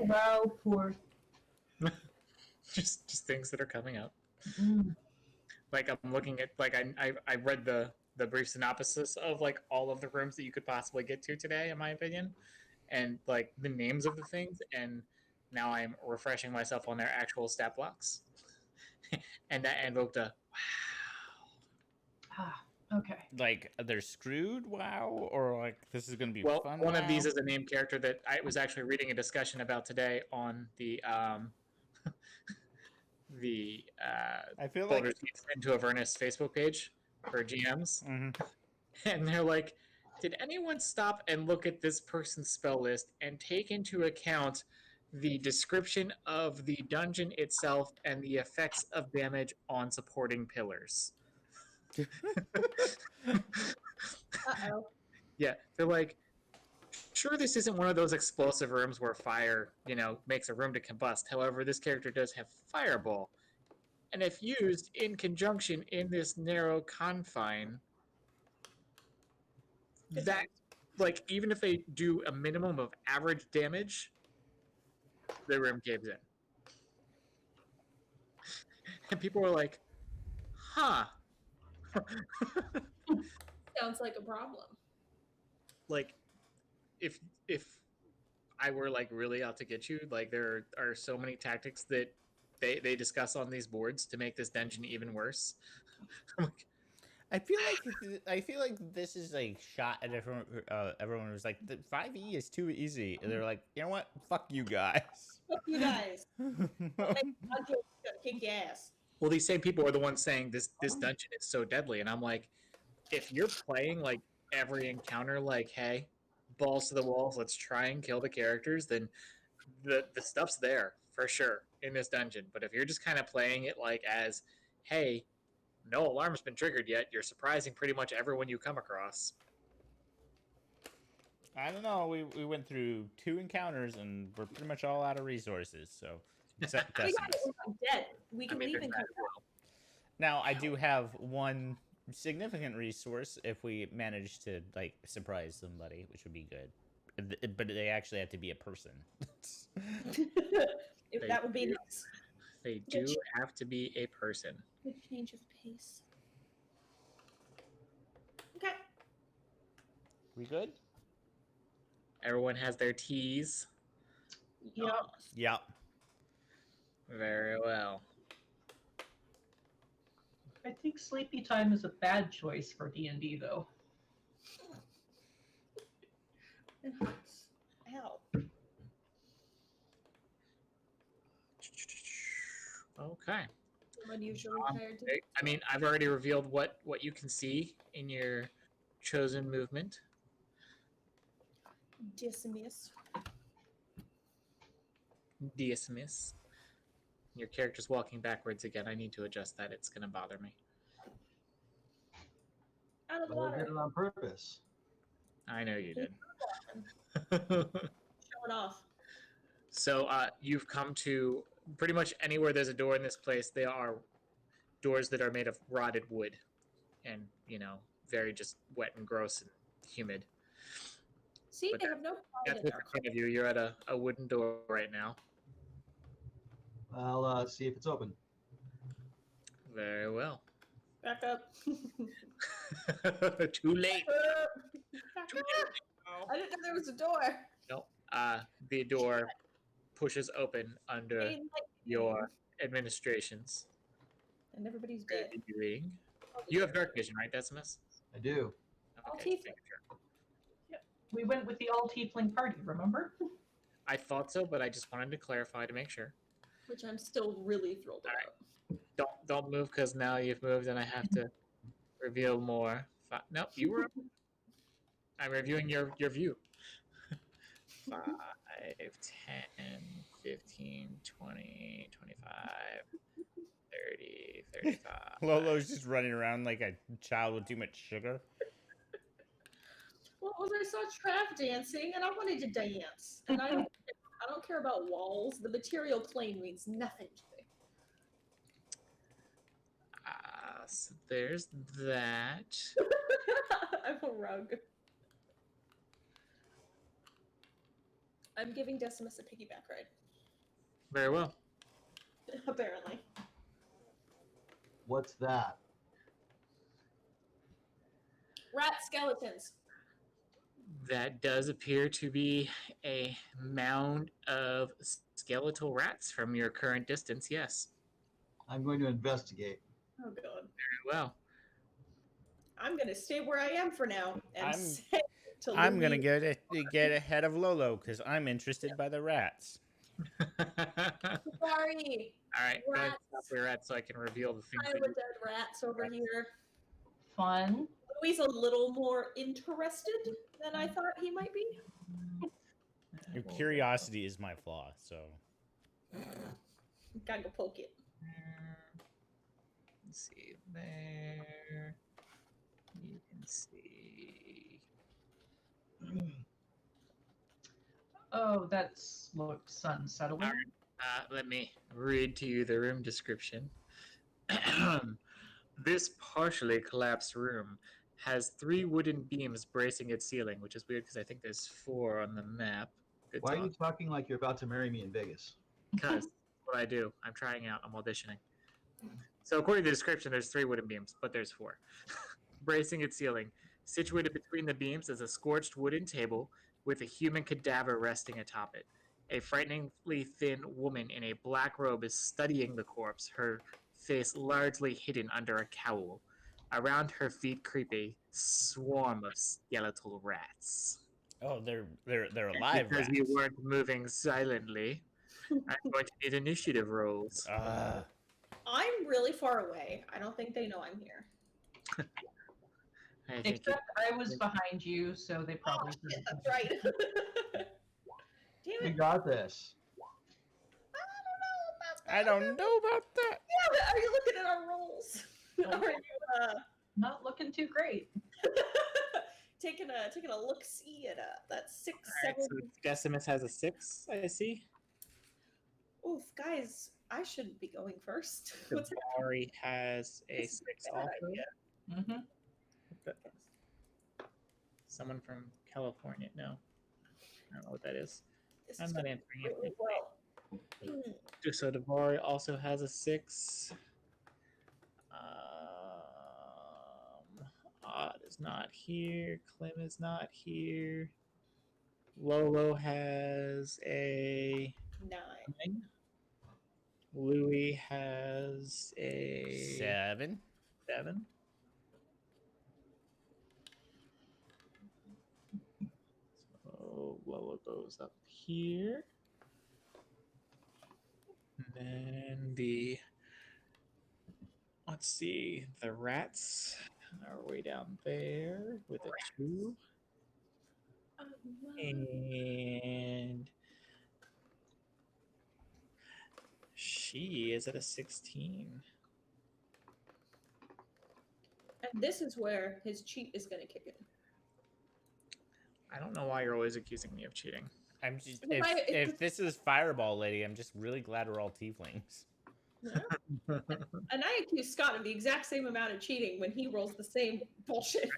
wow, poor. just things that are coming up. Mm. Like I'm looking at like I read the brief synopsis of like all of the rooms that you could possibly get to today, in my opinion, and like the names of the things, and now I'm refreshing myself on their actual stat blocks, and that invoked a Ah, okay. Like they're screwed, wow, or like this is gonna be well. fun. One of Wow. these is a named character that I was actually reading a discussion about today on the I feel Baldur's like. Gate into Avernus Facebook page for GMs, Mhm. and they're like, did anyone stop and look at this person's spell list and take into account the description of the dungeon itself and the effects of damage on supporting pillars? Uh-oh. Yeah, they're like, sure, this isn't one of those explosive rooms where fire, makes a room to combust. However, this character does have fireball. And if used in conjunction in this narrow confine, Good that, times. like, even if they do a minimum of average damage, the room caves in. And people were like, huh. Sounds like a problem. Like, if I were like really out to get you, like there are so many tactics that they discuss on these boards to make this dungeon even worse. I'm like, I feel like this is like shot at everyone. Everyone was like, the 5e is too easy. And they're like, you know what? Fuck you guys. Fuck you guys. I'll kick your ass. well, these same people are the ones saying this dungeon is so deadly, and I'm like, if you're playing like every encounter like, hey, balls to the walls, let's try and kill the characters, then the stuff's there for sure in this dungeon. But if you're just kind of playing it like as, hey, no alarm's been triggered yet, you're surprising pretty much everyone you come across. I don't know. We went through 2 encounters and we're pretty much all out of resources. So, We got it. We're not dead. We can leave there's and that come as well. now I do have one significant resource if we manage to like surprise somebody, which would be good. But they actually have to be a person. If that would be nice. They do have to be a person. Good change of pace. Okay. We good? Everyone has their teas. Yep. Yep. Very well. I think sleepy time is a bad choice for D&D, though. Ow. Okay. I'm unusually tired today. I mean, I've already revealed what you can see in your chosen movement. Dismiss. Dismiss. Your character's walking backwards again. I need to adjust that. It's going to bother me. Out of the Well, I did water. it on purpose. I know you did. Showing off. So you've come to pretty much anywhere there's a door in this place. They are doors that are made of rotted wood and, very just wet and gross and humid. See, But they have no pride That's in what's their in front of you. You're at a wooden door right now. I'll see if it's open. Very well. Back up. Too late. Back up. I didn't know there was a door. No. The door pushes open under your administrations. And everybody's dead. You have dark vision, right, Decimus? I do. All Okay, tiefling. just making sure. We went with the all-tiefling party, remember? I thought so, but I just wanted to clarify to make sure. Which I'm still really thrilled about. Don't move because now you've moved and I have to reveal more. Nope, you were. I'm reviewing your view. 5, 10, 15, 20, 25, 30, 35. Lolo's just running around like a child with too much sugar. Well, I saw trap dancing and I wanted to dance. And I don't care about walls. The material plane means nothing to me. So there's that. I'm a rug. I'm giving Decimus a piggyback ride. Very well. Apparently. What's that? Rat skeletons. That does appear to be a mound of skeletal rats from your current distance, yes. I'm going to investigate. Oh god. Very well. I'm gonna stay where I am for now and I'm- say to I'm gonna Louis, get ahead of Lolo because I'm interested by the rats. All sorry, right, go ahead and stop Rats. your rats so I can reveal the things pile that of dead rats over here. Fun. Louis a little more interested than I thought he might be. Your curiosity is my flaw, so Gotta go poke it. Let's see there. You can see. Oh, that's looks sunsettling. Let me read to you the room description. This partially collapsed room has 3 wooden beams bracing its ceiling, which is weird because I think there's 4 on the map. Good Why are you talk. talking like you're about to marry me in Vegas? Because that's what I do. I'm trying out. I'm auditioning. So according to the description, there's 3 wooden beams, but there's 4. Bracing its ceiling. Situated between the beams is a scorched wooden table with a human cadaver resting atop it. A frighteningly thin woman in a black robe is studying the corpse, her face largely hidden under a cowl. Around her feet creep a swarm of skeletal rats. oh, they're alive Because rats. you weren't moving silently, I'm going to need initiative rolls. I'm really far away. I don't think they know I'm here. I think Except I was behind you, so they probably. Oh, shit, that's right. Damn We it. got this. I don't know about that. Yeah, but are you looking at our rolls? Are you Not looking too great. taking a look see at that 6, Alright, 7? so Decimus has a 6, I see. Oof, guys, I shouldn't be going first. What's Davari has a This is 6 a bad also. idea. Mm-hmm. Someone from California. No. I don't know what that is. This I'm is not going answering really it. well. So Davari also has a 6. Odd is not here. Clem is not here. Lolo has a 9. 9. Louis has a 7. 7. So Lolo goes up here. And then let's see, the rats are way down there with a 2. And she is at a 16. And this is where his cheat is going to kick in. I don't know why you're always accusing me of cheating. I'm just If if this is Fireball Lady, I'm just really glad we're all tieflings. And I accuse Scott of the exact same amount of cheating when he rolls the same bullshit.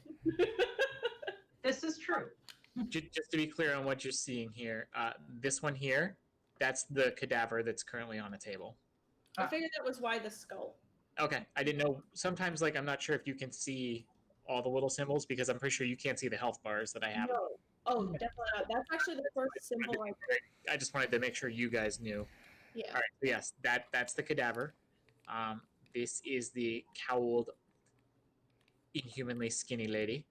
This is true. Just to be clear on what you're seeing here, this one here, that's the cadaver that's currently on a table. I figured that was why the skull. Okay, I didn't know. Sometimes, like, I'm not sure if you can see all the little symbols because I'm pretty sure you can't see the health bars that I have. No. Oh, definitely not. That's actually the first symbol I. I just wanted to make sure you guys knew. Yeah. All right, so yes, that's the cadaver. This is the cowled, inhumanly skinny lady.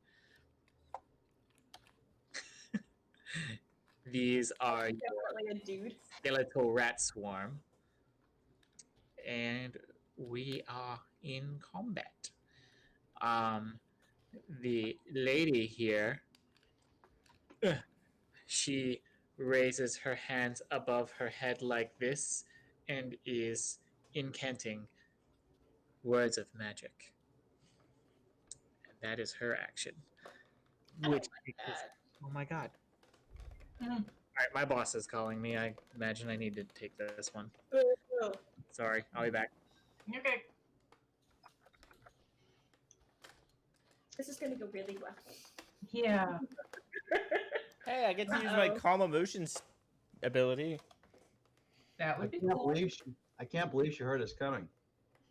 These are your Definitely a dude. skeletal rat swarm. And we are in combat. The lady here, she raises her hands above her head like this and is incanting words of magic. And that is her action. Which is, oh my god. Mhm. All right, my boss is calling me. I imagine I need to take this one. Oh, Sorry, I'll be back. Okay. this is going to go really well. Yeah. Hey, I get to use my calm emotions ability. That I would be can't cool. believe she heard us coming.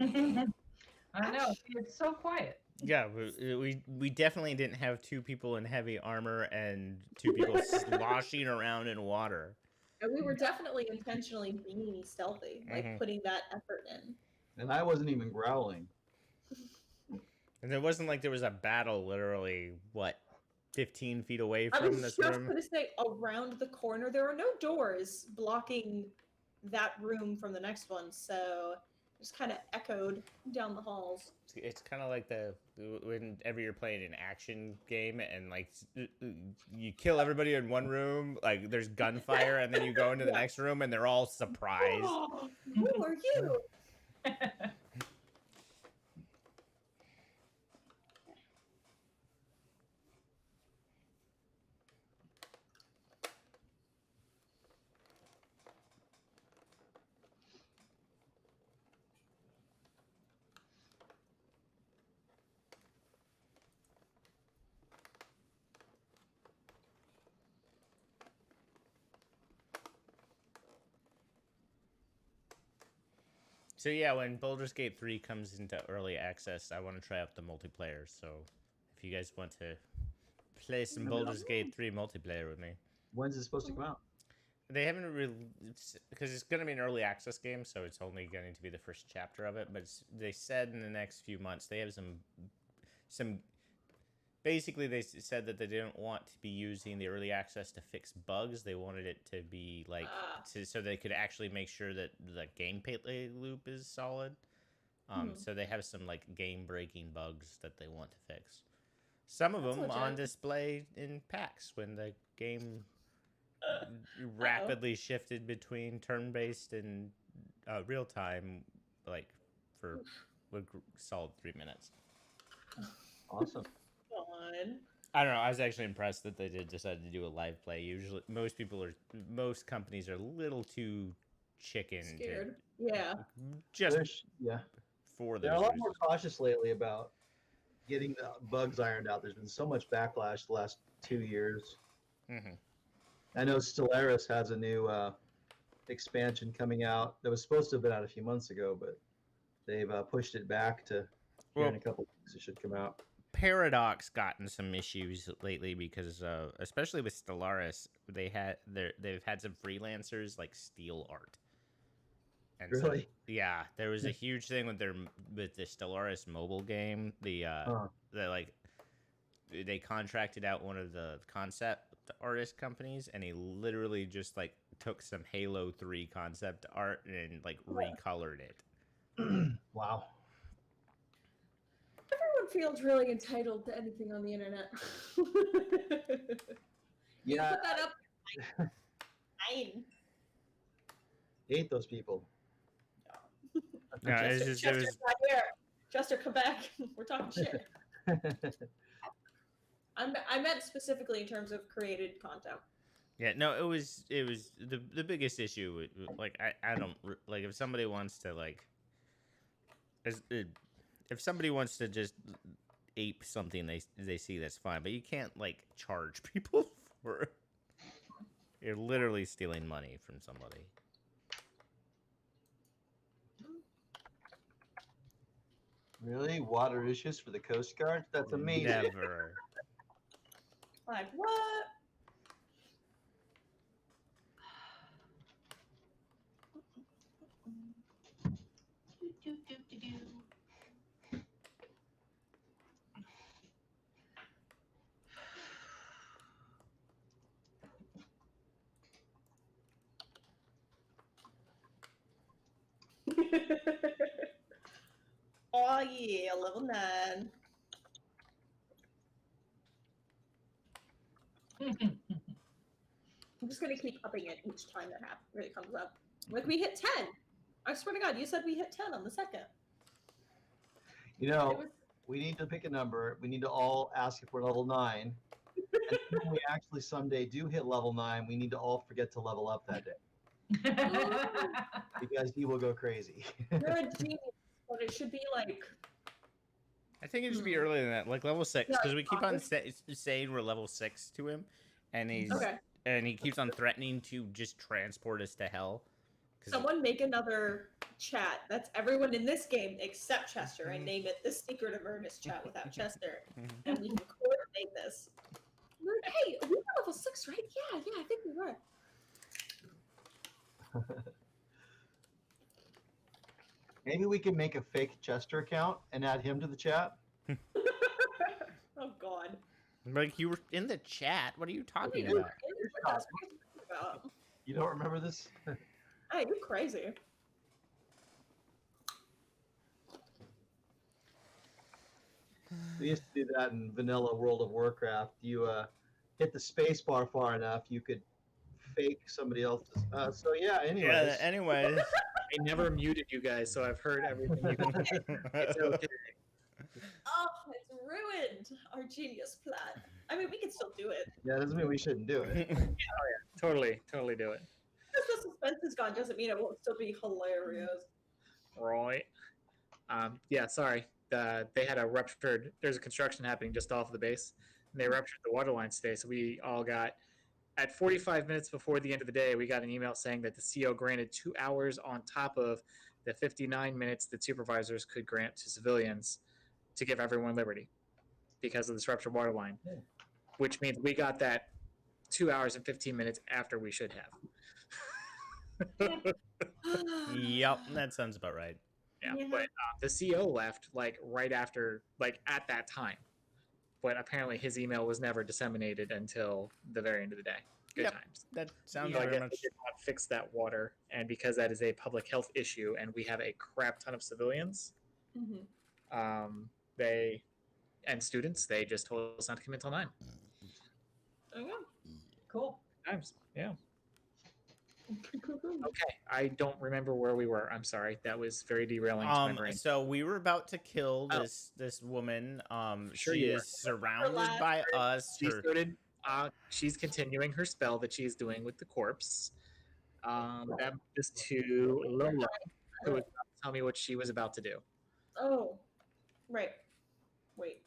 I know. It's so quiet. Yeah, we definitely didn't have two people in heavy armor and two people sloshing around in water. And we were definitely intentionally being stealthy, like Mhm. putting that effort in. And I wasn't even growling. And it wasn't like there was a battle literally, what, 15 feet away I from was this just room? going to say, around the corner, there are no doors blocking that room from the next one, so it just kind of echoed down the halls. It's kind of like whenever you're playing an action game and like you kill everybody in one room, like there's gunfire, and then you go into the Yeah. next room and they're all surprised. Oh, who are you? So yeah, when Baldur's Gate 3 comes into early access, I want to try out the multiplayer. So if you guys want to play some Baldur's Gate 3 multiplayer with me. When's it supposed to come out? They haven't really, because it's going to be an early access game, so it's only going to be the first chapter of it. But they said in the next few months they have some. Basically, they said that they didn't want to be using the early access to fix bugs. They wanted it to be like so they could actually make sure that the gameplay loop is solid. So they have some like game-breaking bugs that they want to fix. Some of them on display in PAX when the game rapidly shifted between turn-based and real-time, like for a solid 3 minutes. Awesome. Fun. I don't know. I was actually impressed that they did decide to do a live play. Usually, most companies are a little too chicken. Scared. Yeah. Just yeah. for They're those a lot reasons. more cautious lately about getting the bugs ironed out. There's been so much backlash the last 2 years. Mm-hmm. I know Stellaris has a new expansion coming out that was supposed to have been out a few months ago, but they've pushed it back to here in a couple of weeks. It should come out. Paradox gotten some issues lately because, especially with Stellaris, they've had some freelancers like steal art. And Really? So, yeah, there was a huge thing with the Stellaris mobile game. They contracted out one of the concept artist companies, and he literally just like took some Halo 3 concept art and like recolored it. Wow. Everyone feels really entitled to anything on the internet. Yeah. Put that up. Fine. Hate those people. No, it's just Chester's not here. Chester, come back. We're talking shit. I meant specifically in terms of created content. Yeah, no, it was the biggest issue. Like I don't like if somebody wants to like, if somebody wants to just ape something they see, that's fine, but you can't like charge people for it. You're literally stealing money from somebody. Really? Water issues for the Coast Guard? That's amazing. Never. Like, what? Oh yeah, level 9. I'm just gonna keep upping it each time that really comes up. Like we hit 10. I swear to God, you said we hit 10 on the second. You know, we need to pick a number. We need to all ask if we're level 9. And when we actually someday do hit level 9, we need to all forget to level up that day. Because he will go crazy. You're a genius, but it should be like. I think it should be earlier than that, like level 6, Yeah, because we keep on saying we're level 6 to him, and he's Okay. and he keeps on threatening to just transport us to hell. Someone make another chat. That's everyone in this game except Chester, and name it the Secret of Ernest chat without Chester, and we can coordinate this. Like, hey, we were level 6, right? Yeah, I think we were. Maybe we can make a fake Chester account and add him to the chat. Oh God. Like, you were in the chat. What are you talking You were about? in with us. What are you talking about? You don't remember this? Hey, you're crazy. We used to do that in vanilla World of Warcraft. You hit the space bar far enough, you could fake somebody else's. So yeah. Anyways, Yeah. Anyways. I never muted you guys, so I've heard everything you can say. It's okay. Oh, it's ruined our genius plan. I mean, we can still do it. yeah, doesn't mean we shouldn't do it. Totally do it. Just the suspense is gone doesn't mean it won't still be hilarious. Right. Yeah, sorry. They had a ruptured. There's a construction happening just off the base, and they ruptured the water lines today. So we all got at 45 minutes before the end of the day, we got an email saying that the CO granted 2 hours on top of the 59 minutes that supervisors could grant to civilians to give everyone liberty because of this ruptured water line, which means we got that 2 hours and 15 minutes after we should have. Yep, that sounds about right. Yeah. But the CO left like right after, like at that time. But apparently his email was never disseminated until the very end of the day. Good Yep. times. That sounds So I very guess much. they did not fix that water, and because that is a public health issue, and we have a crap ton of civilians, they and students, they just told us not to come until 9. There you go. Cool. Times, yeah. Okay, I don't remember where we were. I'm sorry, that was very derailing to my brain. So we were about to kill this woman. Sure She you is surrounded by us. She started. She's continuing her spell that she's doing with the corpse. That is to Lola, who was about to tell me what she was about to do. Oh, right. Wait.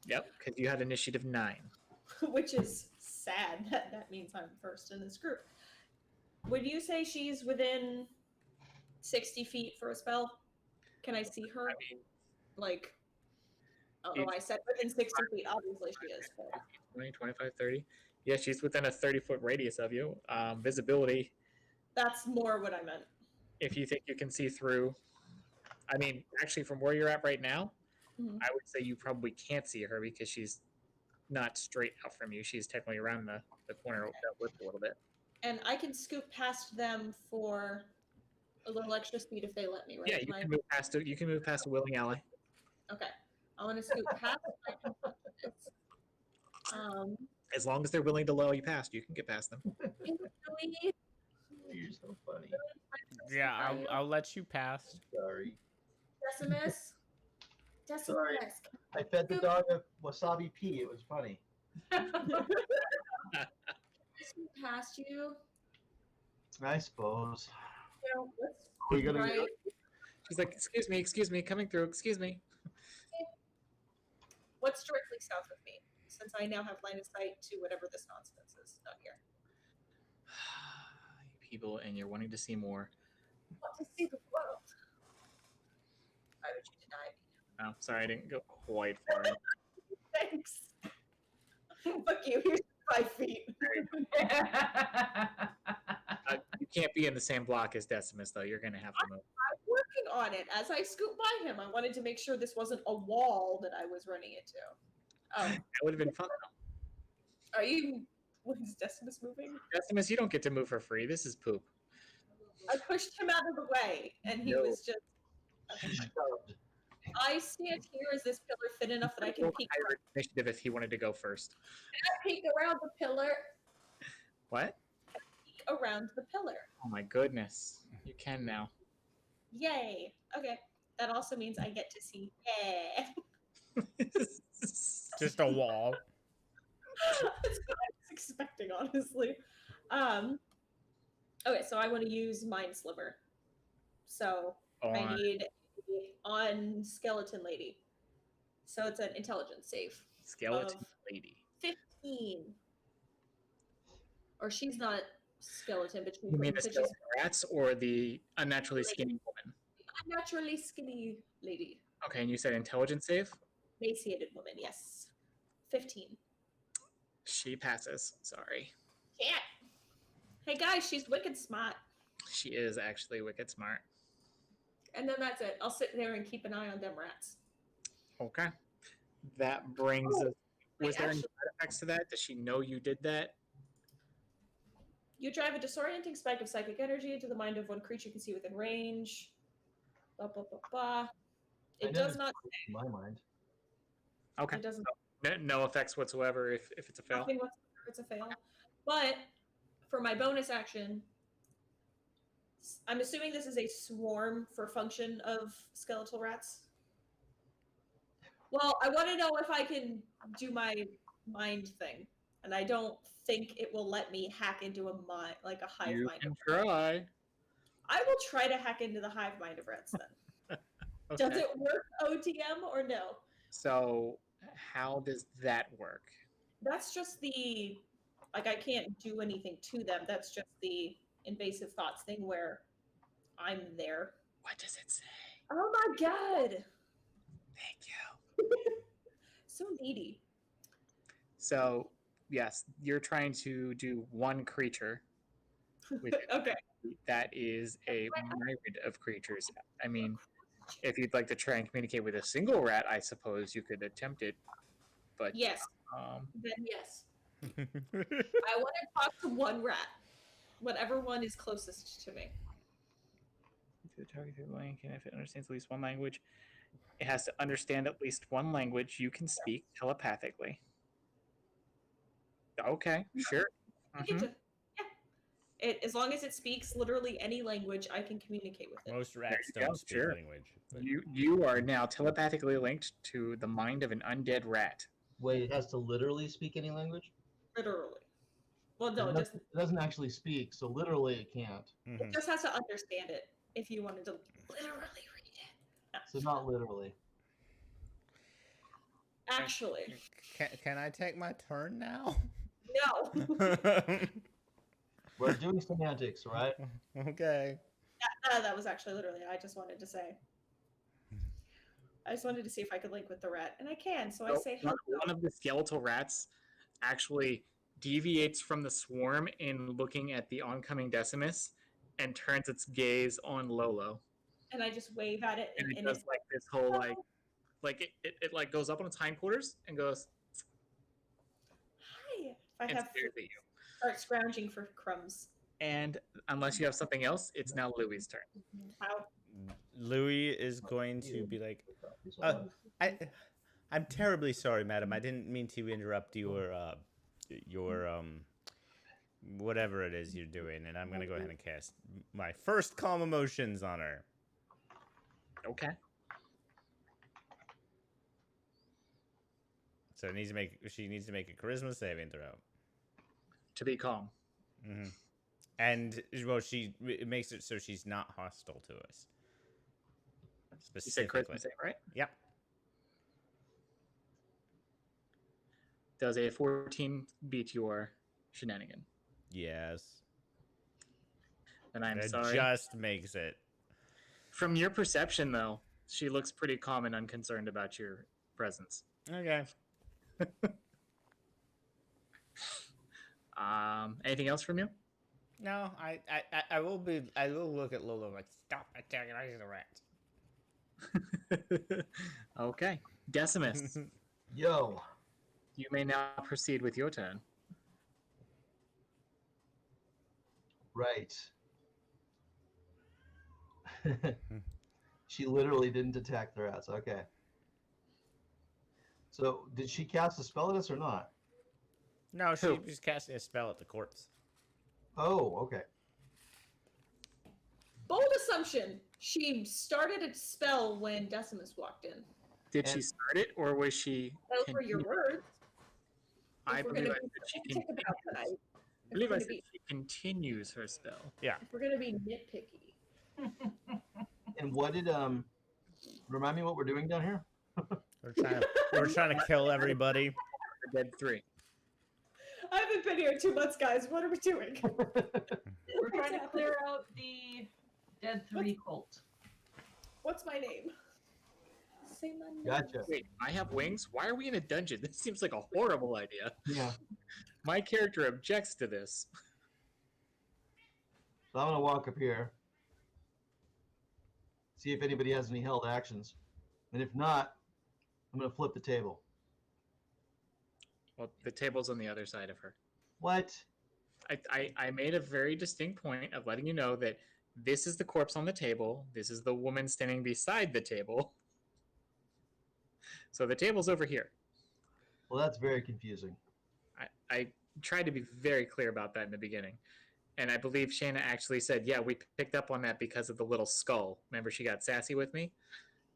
Yep, because you had initiative 9. Which is sad that means I'm first in this group. Would you say she's within 60 feet for a spell? Can I see her? I mean, Like, oh, I said within 60 feet. Obviously she is. But... 20, 25, 30. Yeah, she's within a 30-foot radius of you. Visibility. That's more what I meant. If you think you can see through. I mean, actually, from where you're at right now, I would say you probably can't see her because she's not straight out from you. She's technically around the corner of that lip a little bit. And I can scoot past them for a little extra speed if they let me, right? Yeah, you can move past it. You can move past a willing ally. Okay. I want to scoot past As long as they're willing to allow you past, you can get past them. really? You're so funny. Yeah, I'll let you pass. Sorry. Decimus? Sorry. Decimus. I fed the dog a wasabi pea. It was funny. Scoot past you. I suppose. You know, Are we gonna right. go? She's like, excuse me, coming through, excuse me. What's directly south of me? Since I now have line of sight to whatever this nonsense is down here. People, and you're wanting to see more. I want to see the world. Why would you deny me? Oh, sorry, I didn't go quite far. Thanks. Fuck you. Here's 5 feet. You can't be in the same block as Decimus, though. You're going to have to move. I'm working on it. As I scoot by him, I wanted to make sure this wasn't a wall that I was running into. Oh, That would have been fun, though. are you... Was Decimus moving? Decimus, you don't get to move for free. This is poop. I pushed him out of the way, and he No. was just... Shoved. I stand here. Is this pillar fit enough that I can Roll peek higher initiative if he wanted to go first. peek around the pillar? What? Peek around the pillar. Oh my goodness. You can now. Yay. Okay. That also means I get to see. Yeah. Just a wall. That's what I was expecting, honestly. Okay, so I want to use Mind Sliver. So I need on Skeleton Lady. So it's an intelligence save. Skeleton of lady. 15. Or she's not skeleton, but she's You mean the she's skeleton rats or the unnaturally skinny woman? a naturally skinny lady. Okay, and you said intelligence save? Emaciated woman, yes. 15. She passes. Sorry. Yeah. Hey guys, she's wicked smart. She is actually wicked smart. And then that's it. I'll sit there and keep an eye on them rats. Okay. That brings us. Was there any actually- side effects to that? Does she know you did that? You drive a disorienting spike of psychic energy into the mind of one creature you can see within range. Blah, blah, blah, blah. It does not. In my mind. Okay. It doesn't. No effects whatsoever if it's a fail. Nothing whatsoever. It's a fail. But for my bonus action, I'm assuming this is a swarm for function of skeletal rats. Well, I want to know if I can do my mind thing, and I don't think it will let me hack into a mind, like a hive You mind. can try. I will try to hack into the hive mind of rats then. Okay. Does it work OTM or no? So how does that work? That's just the, like, I can't do anything to them. That's just the invasive thoughts thing where I'm there. What does it say? Oh my god! Thank you. So needy. So yes, you're trying to do one creature. With Okay. that is a myriad of creatures. I mean, if you'd like to try and communicate with a single rat, I suppose you could attempt it. But Yes. Then yes. I want to talk to one rat. Whatever one is closest to me. the target link, and if it understands at least one language, it has to understand at least one language you can speak telepathically. Okay, sure. I get to, yeah. As long as it speaks literally any language, I can communicate with it. Most rats There you don't go, speak sure. language. But You are now telepathically linked to the mind of an undead rat. Wait, it has to literally speak any language? Literally. Well, no, It it doesn't actually speak, so literally it can't. it just has to understand it if you wanted to literally read it. So not literally. Actually, Can I take my turn now? no. We're doing semantics, right? Okay. That was actually literally, I just wanted to say. I just wanted to see if I could link with the rat, and I can, so I say hello. One of the skeletal rats actually deviates from the swarm in looking at the oncoming Decimus and turns its gaze on Lolo. And I just wave at it, And it and does it, like this whole it like goes up on its hindquarters and goes hi. If I and have stares at you. start scrounging for crumbs. And unless you have something else, it's now Louis' turn. How? Louis is going to be like, I'm terribly sorry, madam. I didn't mean to interrupt your whatever it is you're doing, and I'm gonna go ahead and cast my first calm emotions on her. Okay. So she needs to make a charisma saving throw. To be calm. Mm-hmm. And well, it makes it so she's not hostile to us. You said Specifically. charisma save, right? Yep. Does a 14 beat your shenanigan? Yes. And I'm It sorry. just makes it. From your perception, though, she looks pretty calm and unconcerned about your presence. Okay. Anything else from you? No, I will look at Lolo like, stop antagonizing the rats. Okay. Decimus, Yo. you may now proceed with your turn. Right. She literally didn't attack the rats. Okay. So did she cast a spell at us or not? No, she Who? was casting a spell at the corpse. Oh, okay. Bold assumption. She started a spell when Decimus walked in. Did she start it, or was she? Those were your words. I If we're believe gonna I be said she semantic continues. about tonight, I believe I if said she continues her spell. Yeah. we're gonna be nitpicky. And what did remind me what we're doing down here? We're trying to kill everybody. The dead 3. I haven't been here 2 months, guys. What are we doing? We're trying to clear out the dead 3 cult. What's my name? Say my name. Gotcha. Wait, I have wings? Why are we in a dungeon? This seems like a horrible idea. Yeah. My character objects to this. So I'm gonna walk up here, see if anybody has any held actions, and if not, I'm gonna flip the table. Well, the table's on the other side of her. What? I made a very distinct point of letting you know that this is the corpse on the table. This is the woman standing beside the table. So the table's over here. Well, that's very confusing. I tried to be very clear about that in the beginning. And I believe Shayna actually said, yeah, we picked up on that because of the little skull. Remember she got sassy with me?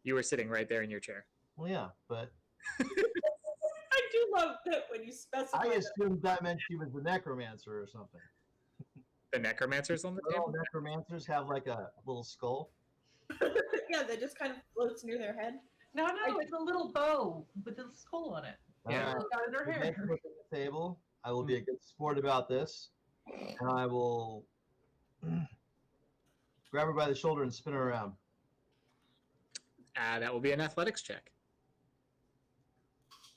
You were sitting right there in your chair. Well, yeah, but I do love that when you specify. I assumed that meant she was the necromancer or something. The necromancer's on the All table? necromancers have like a little skull. Yeah, that just kind of floats near their head. No, it's a little bow with a skull on it. Yeah. Alright, Got in her the next hair. look at the table. I will be a good sport about this, and I will grab her by the shoulder and spin her around. That will be an athletics check.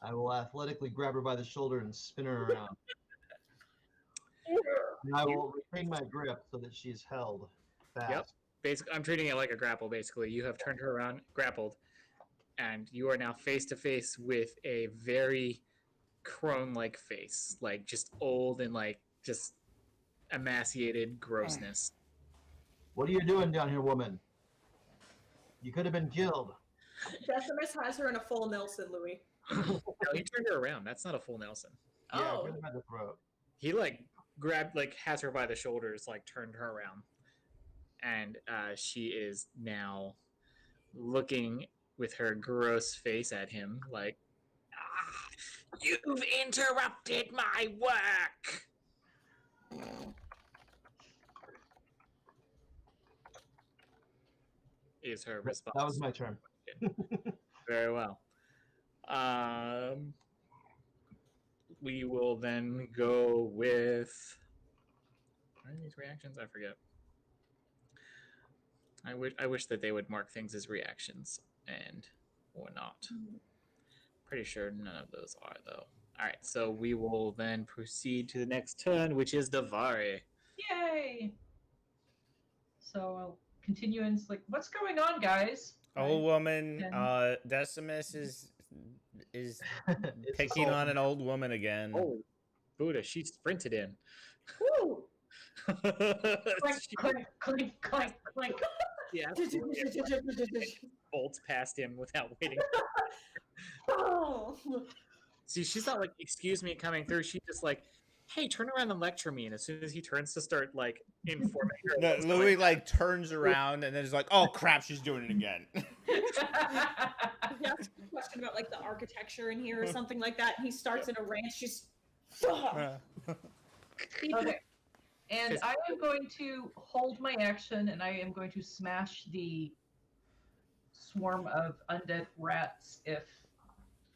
I will athletically grab her by the shoulder and spin her around. And I will retain my grip so that she's held fast. Yep. Basically, I'm treating it like a grapple, basically. You have turned her around, grappled, and you are now face to face with a very crone-like face. Like, just old and, like, just emaciated grossness. What are you doing down here, woman? You could have been killed. Decimus has her in a full Nelson, Louis. No, he turned her around. That's not a full Nelson. Yeah, Oh. right by the throat. He, like, grabbed, like, has her by the shoulders, like, turned her around. And she is now looking with her gross face at him, like, you've interrupted my work! Is her response. That was my turn. Very well. We will then go with. What are these reactions? I forget. I wish that they would mark things as reactions and or not. Pretty sure none of those are though. All right, so we will then proceed to the next turn, which is Davari. Yay! So I'll continue and it's like, what's going on, guys? Old woman, And- Decimus is It's picking assault. on an old woman again. Oh, Buddha, she sprinted in. Woo! Clink, clink, clink, clink, clink. Yeah, bolts past him without waiting. Oh. See, she's not like, excuse me, coming through. She's just like, hey, turn around and lecture me. And as soon as he turns to start like informing her, No, what's Louis going like turns around and then is like, "Oh crap, she's doing it again." He asks a question about like the architecture in here or something like that, and he starts in a rant. She's Okay. And I am going to hold my action and I am going to smash the swarm of undead rats if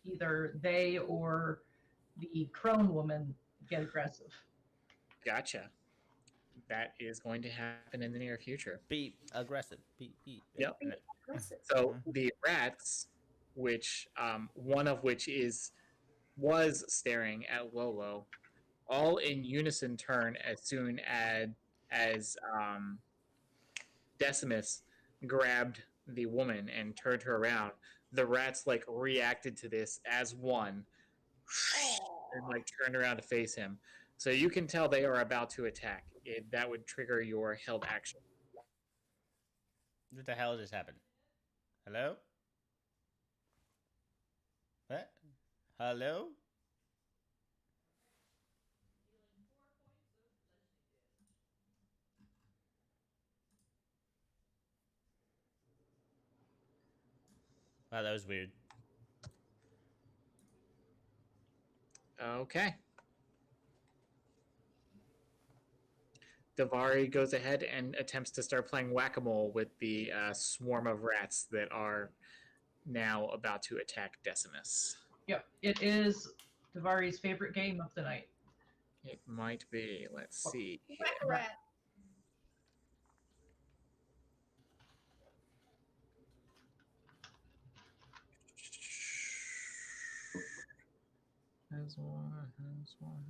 either they or the crone woman get aggressive. Gotcha. That is going to happen in the near future. Be aggressive. Be. Yep. So the rats, which one of which was staring at Lolo, all in unison turn as soon as Decimus grabbed the woman and turned her around. The rats like reacted to this as one and like turned around to face him. So you can tell they are about to attack. That would trigger your held action. What the hell just happened? Hello? What? Hello? Wow, that was weird. Okay. Davari goes ahead and attempts to start playing whack-a-mole with the swarm of rats that are now about to attack Decimus. Yep, it is Davari's favorite game of the night. It might be. Let's see. Whack a rat. Has one. Has one.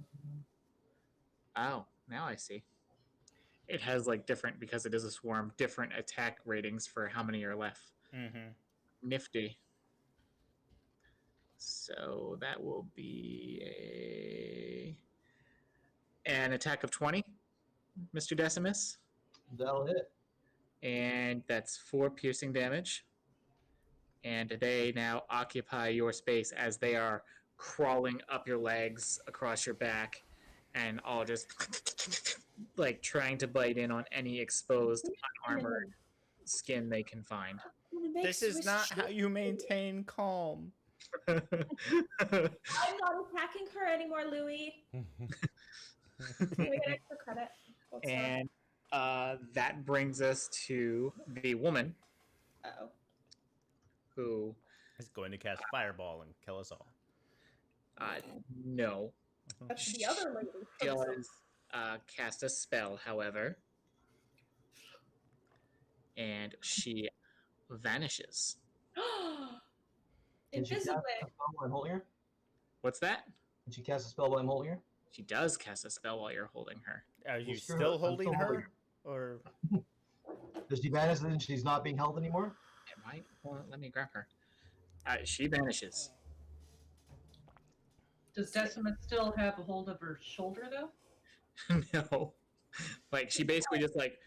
Oh, now I see. It has like different because it is a swarm. Different attack ratings for how many are left. Mm-hmm. Nifty. So that will be an attack of 20, Mr. Decimus. That'll hit. And that's 4 piercing damage. And they now occupy your space as they are crawling up your legs, across your back, and all just like trying to bite in on any exposed, unarmored skin they can find. This is not how you maintain calm. I'm not attacking her anymore, Louis. Can we get extra credit? And that brings us to the woman Uh-oh. who He's going to cast Fireball and kill us all. no. That's the other lady. She does cast a spell, however, and she vanishes. Can she cast a Invisible. spell while I'm holding her? What's that? Can she cast a spell while I'm holding her? She does cast a spell while you're holding her. Are you Sure, still I'm holding still her? holding Or Does she vanish and she's not being held anymore? It might. Well, let me grab her. She vanishes. Does Decimus still have a hold of her shoulder, though? No. Like, she basically just, like,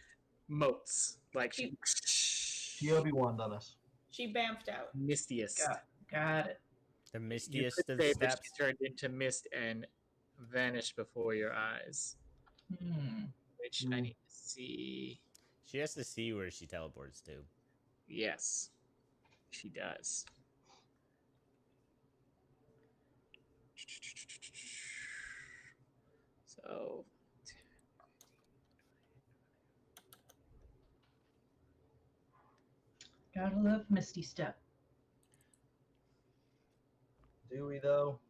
motes. Like, she... She Obi-Wan on us. She bamfed out. Mistiest. Got it. the You mistiest could of say that steps? she turned into mist and vanished before your eyes. Which I need to see. She has to see where she teleports to. Yes, she does. So, Gotta love Misty Step. Do we though?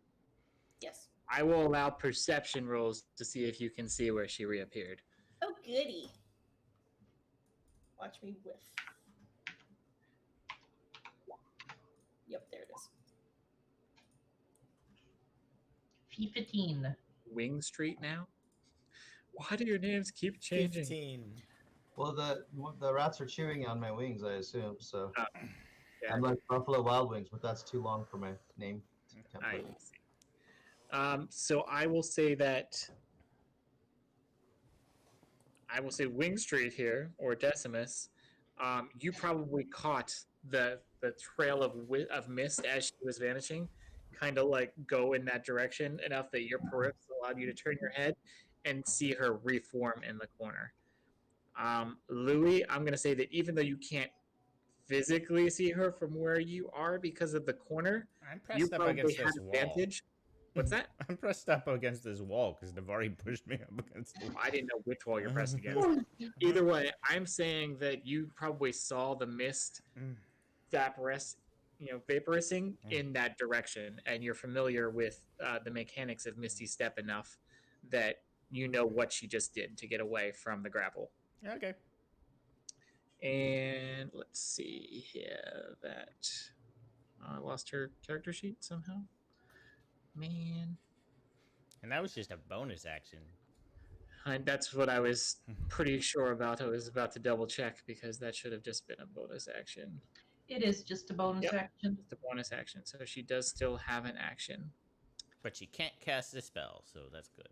Yes. I will allow perception rolls to see if you can see where she reappeared. Oh, goody. Watch me whiff. Yep, there it is. Fee-15. Wing Street now? Why do your names keep changing? 15. Well, the rats are chewing on my wings, I assume. So Yeah. I'm like Buffalo Wild Wings, but that's too long for my name I template. see. So I will say that Wing Street here, or Decimus. You probably caught the trail of mist as she was vanishing, kind of like go in that direction enough that your periffs allowed you to turn your head and see her reform in the corner. Louis, I'm going to say that even though you can't physically see her from where you are because of the corner, I'm you pressed up probably against had this wall. advantage. What's that? I'm pressed up against this wall because Navari pushed me up against the wall. I didn't know which wall you're pressed against. Either way, I'm saying that you probably saw the mist vaporizing in that direction, and you're familiar with the mechanics of Misty Step enough that you know what she just did to get away from the grapple. Okay. And let's see here. That I lost her character sheet somehow. Man, And that was just a bonus action. that's what I was pretty sure about. I was about to double check because that should have just been a bonus action. It is just a bonus action. Just a bonus action. So she does still have an action. But she can't cast a spell, so that's good.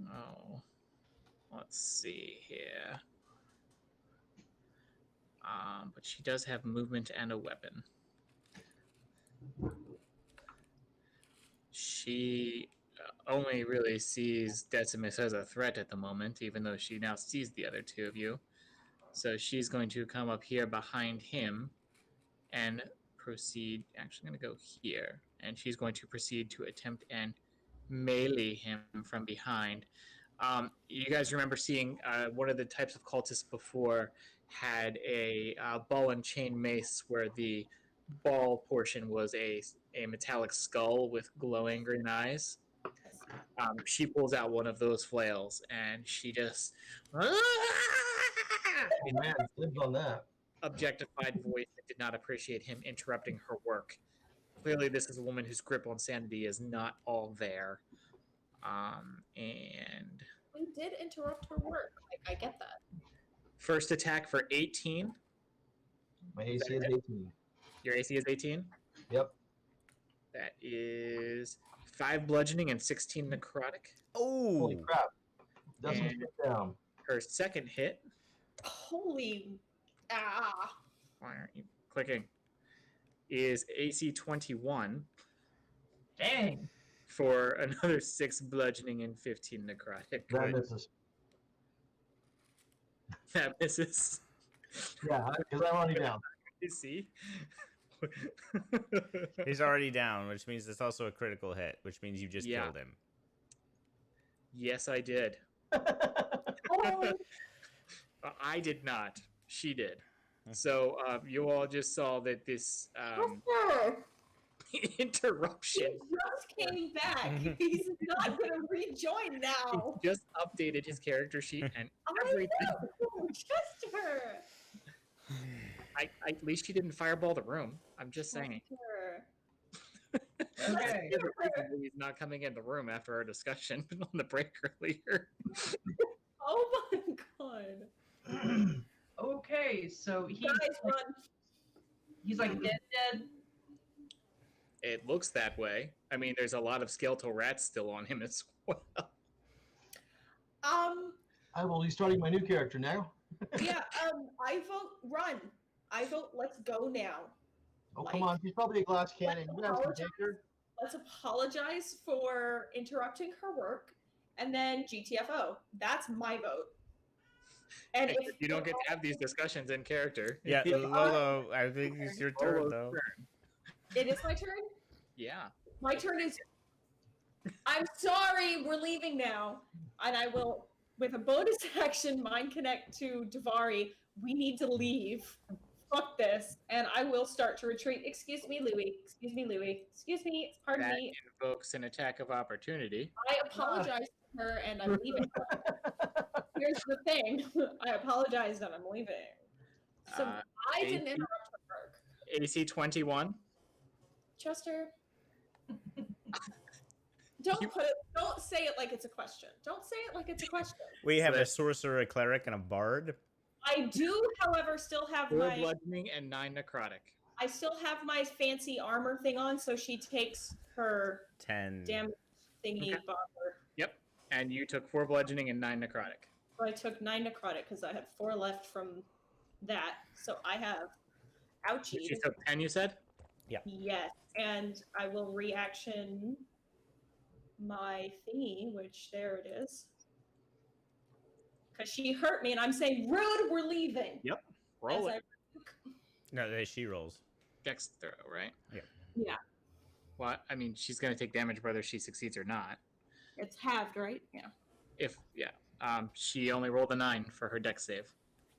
Oh, let's see here. But she does have movement and a weapon. She only really sees Decimus as a threat at the moment, even though she now sees the other two of you. So she's going to come up here behind him and proceed. Actually, I'm going to go here, and she's going to proceed to attempt and melee him from behind. You guys remember seeing one of the types of cultists before had a ball and chain mace where the ball portion was a metallic skull with glowing green eyes. She pulls out one of those flails and she just Oh man, lives on that. objectified voice that did not appreciate him interrupting her work. Clearly, this is a woman whose grip on sanity is not all there. And We did interrupt her work. I get that. first attack for 18. My AC is 18. Your AC is 18. Yep. That is 5 bludgeoning and 16 necrotic. Holy Oh, crap. Doesn't And- sit down. Her second hit. Holy Why aren't you clicking? Is AC 21 Dang. for another 6 bludgeoning and 15 necrotic. That misses. That misses. Yeah, because I'm already down. You see? he's already down, which means it's also a critical hit, which means you just Yeah. killed him. Yes, I did. oh, I did not. She did. So you all just saw that this Chester! interruption. He just came back. He's not gonna rejoin He now. just updated his character sheet and I everything. know, Chester. At least she didn't fireball the room. I'm just saying. Chester. Okay. There's a reason Louis not coming in the room after our discussion on the break earlier. Oh my god. Okay, so Guys, run. he's like dead. It looks that way. I mean, there's a lot of skeletal rats still on him as well. I will be starting my new character now. Yeah, I vote run. I vote let's go now. Oh, come on. She's probably a glass cannon. You guys can take her. Let's apologize for interrupting her work, and then GTFO. That's my vote. And if You don't get to have these discussions in character. Yeah, If Lolo, I think it's your turn Lolo's though. turn. it is my turn. Yeah. My turn is. I'm sorry, we're leaving now, and I will, with a bonus action, mind connect to Davari. We need to leave. Fuck this, and I will start to retreat. Excuse me, Louis. Excuse me, Louis. Excuse me. Pardon That me. invokes an attack of opportunity. I apologize to her, and I'm leaving. Here's the thing. I apologize, and I'm leaving. So Uh, I didn't AC interrupt her work. AC 21. Chester. Don't say it like it's a question. Don't say it like it's a question. We have a that- sorcerer, a cleric, and a bard. I do, however, still have 4 my bludgeoning and 9 necrotic. I still have my fancy armor thing on, so she takes her 10. damn thingy Okay. bomber. Yep. And you took 4 bludgeoning and 9 necrotic. So I took 9 necrotic because I had 4 left from that. So I have ouchie. She took 10, you said? Yes, and I will reaction my thingy, which there it is. Because she hurt me, and I'm saying, rude, we're leaving. Roll As it. No, she rolls. Dex throw, right? Yeah. Well, I mean, she's going to take damage whether she succeeds or not. It's halved, right? Yeah. She only rolled a 9 for her dex save.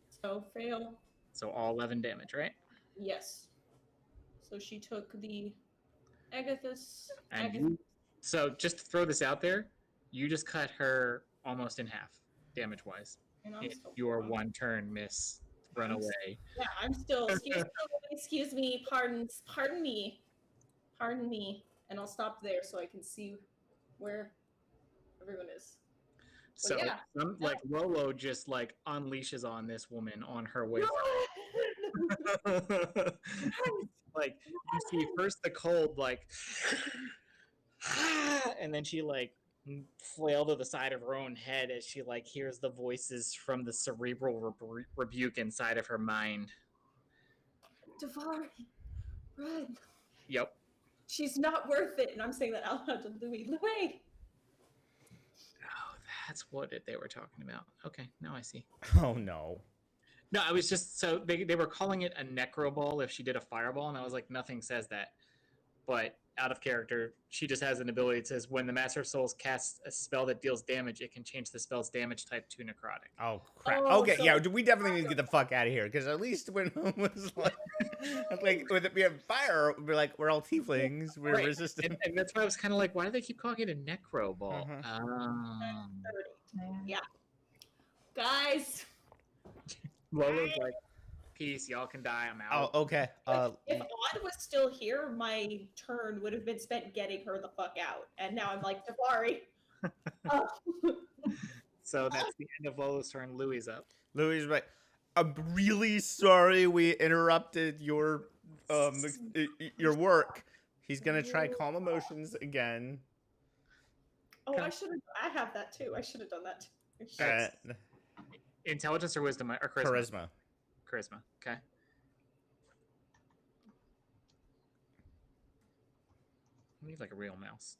So fail. So all 11 damage, right? Yes. So she took the Agathis. And you, so just to throw this out there, you just cut her almost in half, damage-wise. and I'm In still your wrong. one turn, miss. Run away. Yeah, I'm still. Excuse me. Pardon me. Pardon me. And I'll stop there so I can see where everyone is. So, yeah. like, Rolo just, like, unleashes on this woman on her way. Like, you see first the cold, like, and then she, like, flail to the side of her own head as she, like, hears the voices from the cerebral rebuke inside of her mind. Davari, run. Yep. She's not worth it. And I'm saying that out loud to Louis. Louis! Oh, that's what they were talking about. Okay, now I see. Oh no. No, I was just, so they were calling it a necro ball if she did a fireball, and I was like, nothing says that. But out of character. She just has an ability. It says when the Master of Souls casts a spell that deals damage, it can change the spell's damage type to necrotic. Oh crap! Oh, Okay, so yeah, we definitely need to get the fuck out of here because at least when it was like with it being fire, we're like we're all tieflings, we're Right. resistant. And that's why I was kind of like, why do they keep calling it a necro ball? Yeah. Guys. Lola's like, peace, y'all can die. I'm Oh, out. okay. If Odd was still here, my turn would have been spent getting her the fuck out. And now I'm like, Davari. So that's the end of Lola's turn. Louis up. Louis is like, I'm really sorry we interrupted your work. He's gonna try calm emotions again. Oh, I have that too. I should have done that too. Intelligence or wisdom or charisma? Charisma. Charisma. Okay. I need like a real mouse.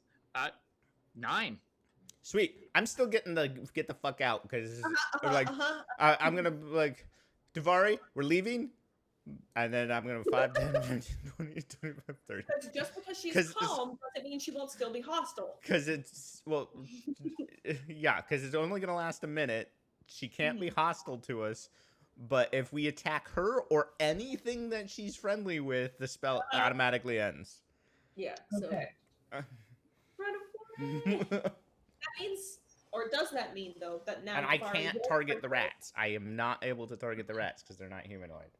9. Sweet. I'm still getting get the fuck out because I'm gonna like Davari, we're leaving. And then I'm gonna 5, 10, 15, 20, 25, 30. Just because she's calm doesn't mean she won't still be hostile. Because it's yeah, because it's only gonna last a minute. She can't be hostile to us, but if we attack her or anything that she's friendly with, the spell automatically ends. Yeah. So. Okay. Run away. That means, or does that mean though that now? And I can't target the rats. I am not able to target the rats because they're not humanoid.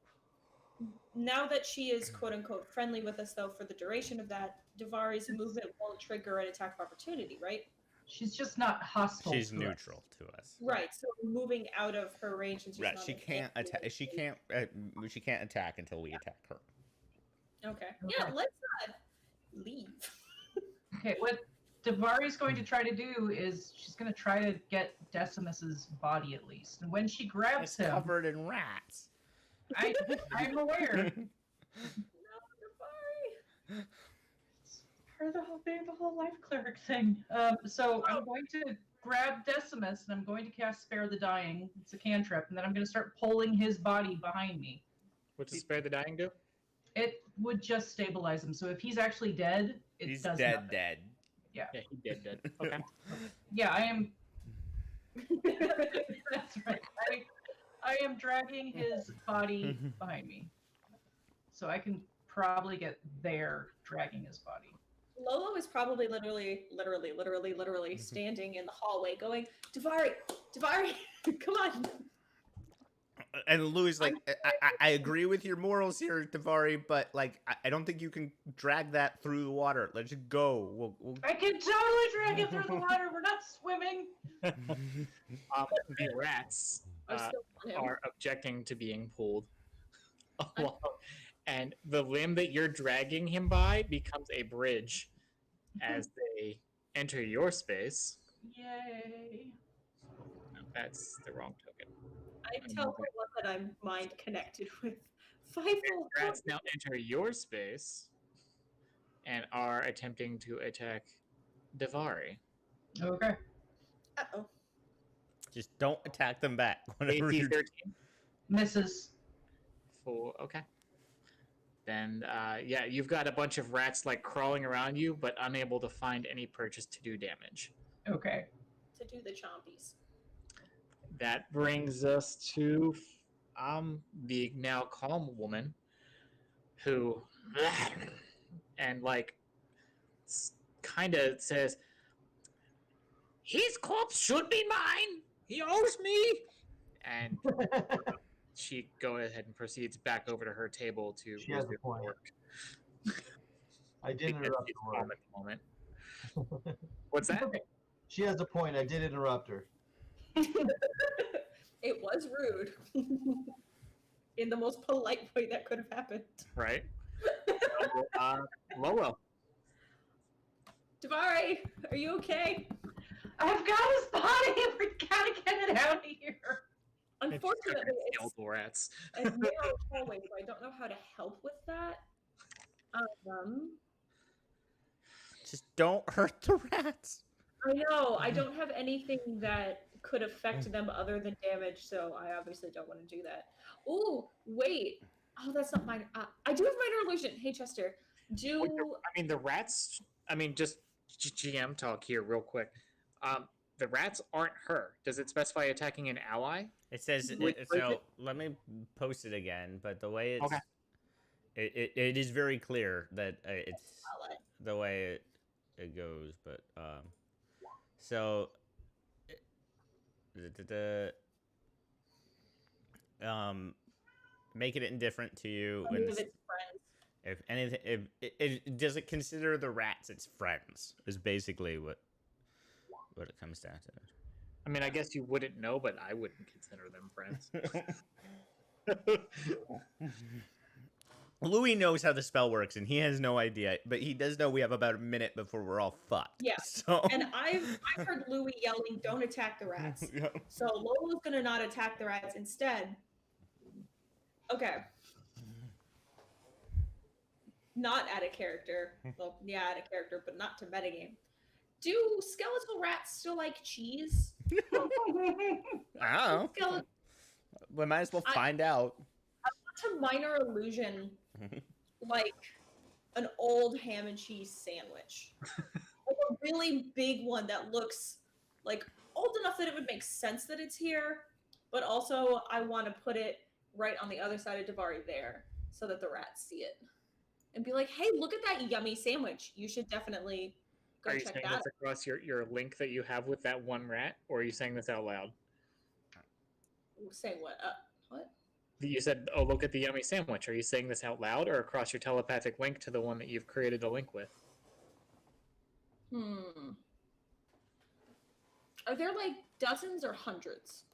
Now that she is quote unquote friendly with us though for the duration of that, Davari's movement won't trigger an attack of opportunity, right? She's just not hostile. She's neutral to us. Right. So moving out of her range, and she's Right. not She can't attack. She can't attack until we attack her. Okay. Yeah. Let's leave. Okay. What Davari's going to try to do is she's going to try to get Decimus's body at least, and when she grabs It's him, covered in rats. I'm aware. No, Davari. For the whole life cleric thing. So I'm going to grab Decimus and I'm going to cast Spare the Dying. It's a cantrip, and then I'm going to start pulling his body behind me. What does Spare the Dying do? It would just stabilize him. So if he's actually dead, it He's does dead. nothing. Dead. Yeah. Yeah, he dead. Okay. Yeah, I am. That's right. I am dragging his body behind me, so I can probably get there dragging his body. Lolo is probably literally standing in the hallway going, Davari, come on. And Louis like, I agree with your morals here, Davari, but like, I don't think you can drag that through the water. Let's just go. We'll... I can totally drag it through the water. We're not swimming. The rats are objecting to being pulled along, and the limb that you're dragging him by becomes a bridge as they enter your space. Yay. No, that's the wrong token. I tell her that I'm mind connected with Rats now enter your space and are attempting to attack Davari. Okay. Uh-oh. Just don't attack them back. Whenever AC you're... 13. Misses. Okay. Then, yeah, you've got a bunch of rats like crawling around you, but unable to find any purchase to do damage. Okay. To do the chompies. That brings us to the now calm woman who and like kind of says, his corpse should be mine, he owes me, and she go ahead and proceeds back over to her table to She has a point. work. I did interrupt her. At the moment. What's that? She has a point. I did interrupt her. It was rude. In the most polite way that could have happened. Right. Lolo. Davari, are you okay? I've got his body. We gotta get it out of here. Unfortunately, it's skeletal rats. a narrow hallway, so I don't know how to help with that. Just don't hurt the rats. I know. I don't have anything that could affect them other than damage, so I obviously don't want to do that. Oh, wait. Oh, that's not mine. I do have minor illusion. Hey, Chester. I mean, the rats. I mean, just GM talk here, real quick. The rats aren't her. Does it specify attacking an ally? It says Wait, so. Let me post it again. But the way it's Okay. it is very clear that it's ally. the way it goes. But so make it indifferent to you Any when of its friends. if anything if it does it consider the rats its friends is basically what it comes down to. I mean, I guess you wouldn't know, but I wouldn't consider them friends. Louis knows how the spell works, and he has no idea, but he does know we have about a minute before we're all fucked. Yeah. So. And I've heard Louis yelling, "Don't attack the rats." Yeah. So Lola's gonna not attack the rats instead. Okay. Not add a character. Well, yeah, add a character, but not to metagame. Do skeletal rats still like cheese? I don't know. We might as well find out. To minor illusion, like an old ham and cheese sandwich. Like a really big one that looks like old enough that it would make sense that it's here, but also I want to put it right on the other side of Davari there so that the rats see it. And be like, hey, look at that yummy sandwich. You should definitely go Are you check saying that out. this across your link that you have with that one rat, or are you saying this out loud? Saying what? What? You said, "Oh, look at the yummy sandwich." Are you saying this out loud, or across your telepathic link to the one that you've created a link with? Are there like dozens or hundreds?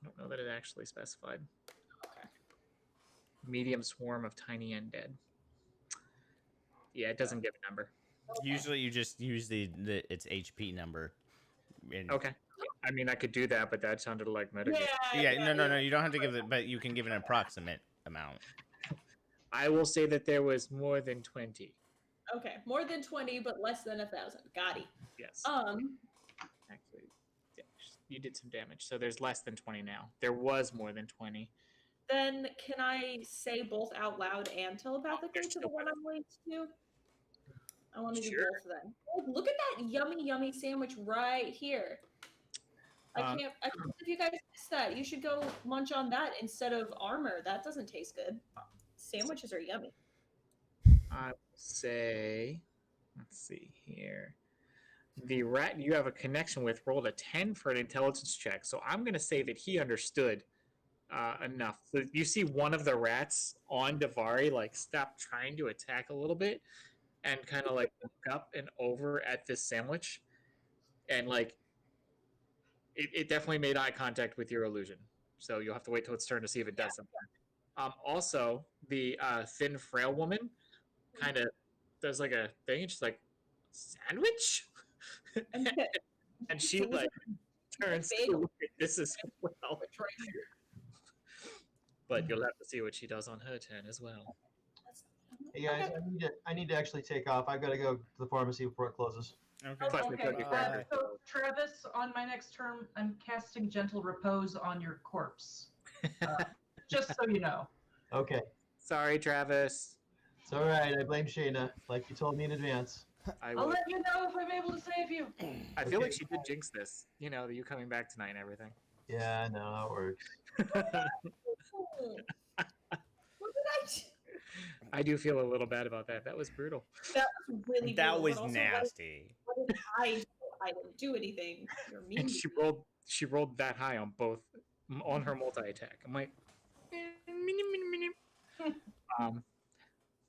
I don't know that it actually specified. Okay. Medium swarm of tiny undead. Yeah, it doesn't give a number. Okay. Usually, you just use the its HP number. Okay. I mean, I could do that, but that sounded like metagame. Yeah. No. You don't have to give it, but you can give an approximate amount. I will say that there was more than 20. Okay, more than 20, but less than 1,000. Got it. Yes. Oh. Actually, yeah, you did some damage, so there's less than 20 now. There was more than 20. Then can I say both out loud and telepathically to the one I'm linked to? I want to do both then. Oh, look at that yummy, yummy sandwich right here. I can't if you guys missed that. You should go munch on that instead of armor. That doesn't taste good. Sandwiches are yummy. I will say, let's see here. The rat you have a connection with rolled a 10 for an intelligence check, so I'm going to say that he understood enough. So you see one of the rats on Davari like stop trying to attack a little bit and kind of like look up and over at this sandwich, and like it definitely made eye contact with your illusion. So you'll have to wait till its turn to see if it does something. Also, the thin, frail woman kind of does like a thing, and she's like, "Sandwich," and she like turns to look at this as well. But you'll have to see what she does on her turn as well. Hey guys, I need to actually take off. I've got to go to the pharmacy before it closes. Okay. So Travis, on my next turn, I'm casting Gentle Repose on your corpse. Just so you know. Okay. Sorry, Travis. It's all right. I blame Shayna, like you told me in advance. I'll let you know if I'm able to save you. I feel like she did jinx this. You know, you coming back tonight and everything. Yeah, no, it works. What did I do? I do feel a little bad about that. That was brutal. That was really That brutal, was but also, nasty. What did I do? I didn't do anything. You're mean. And she rolled that high on both on her multi attack. I'm like,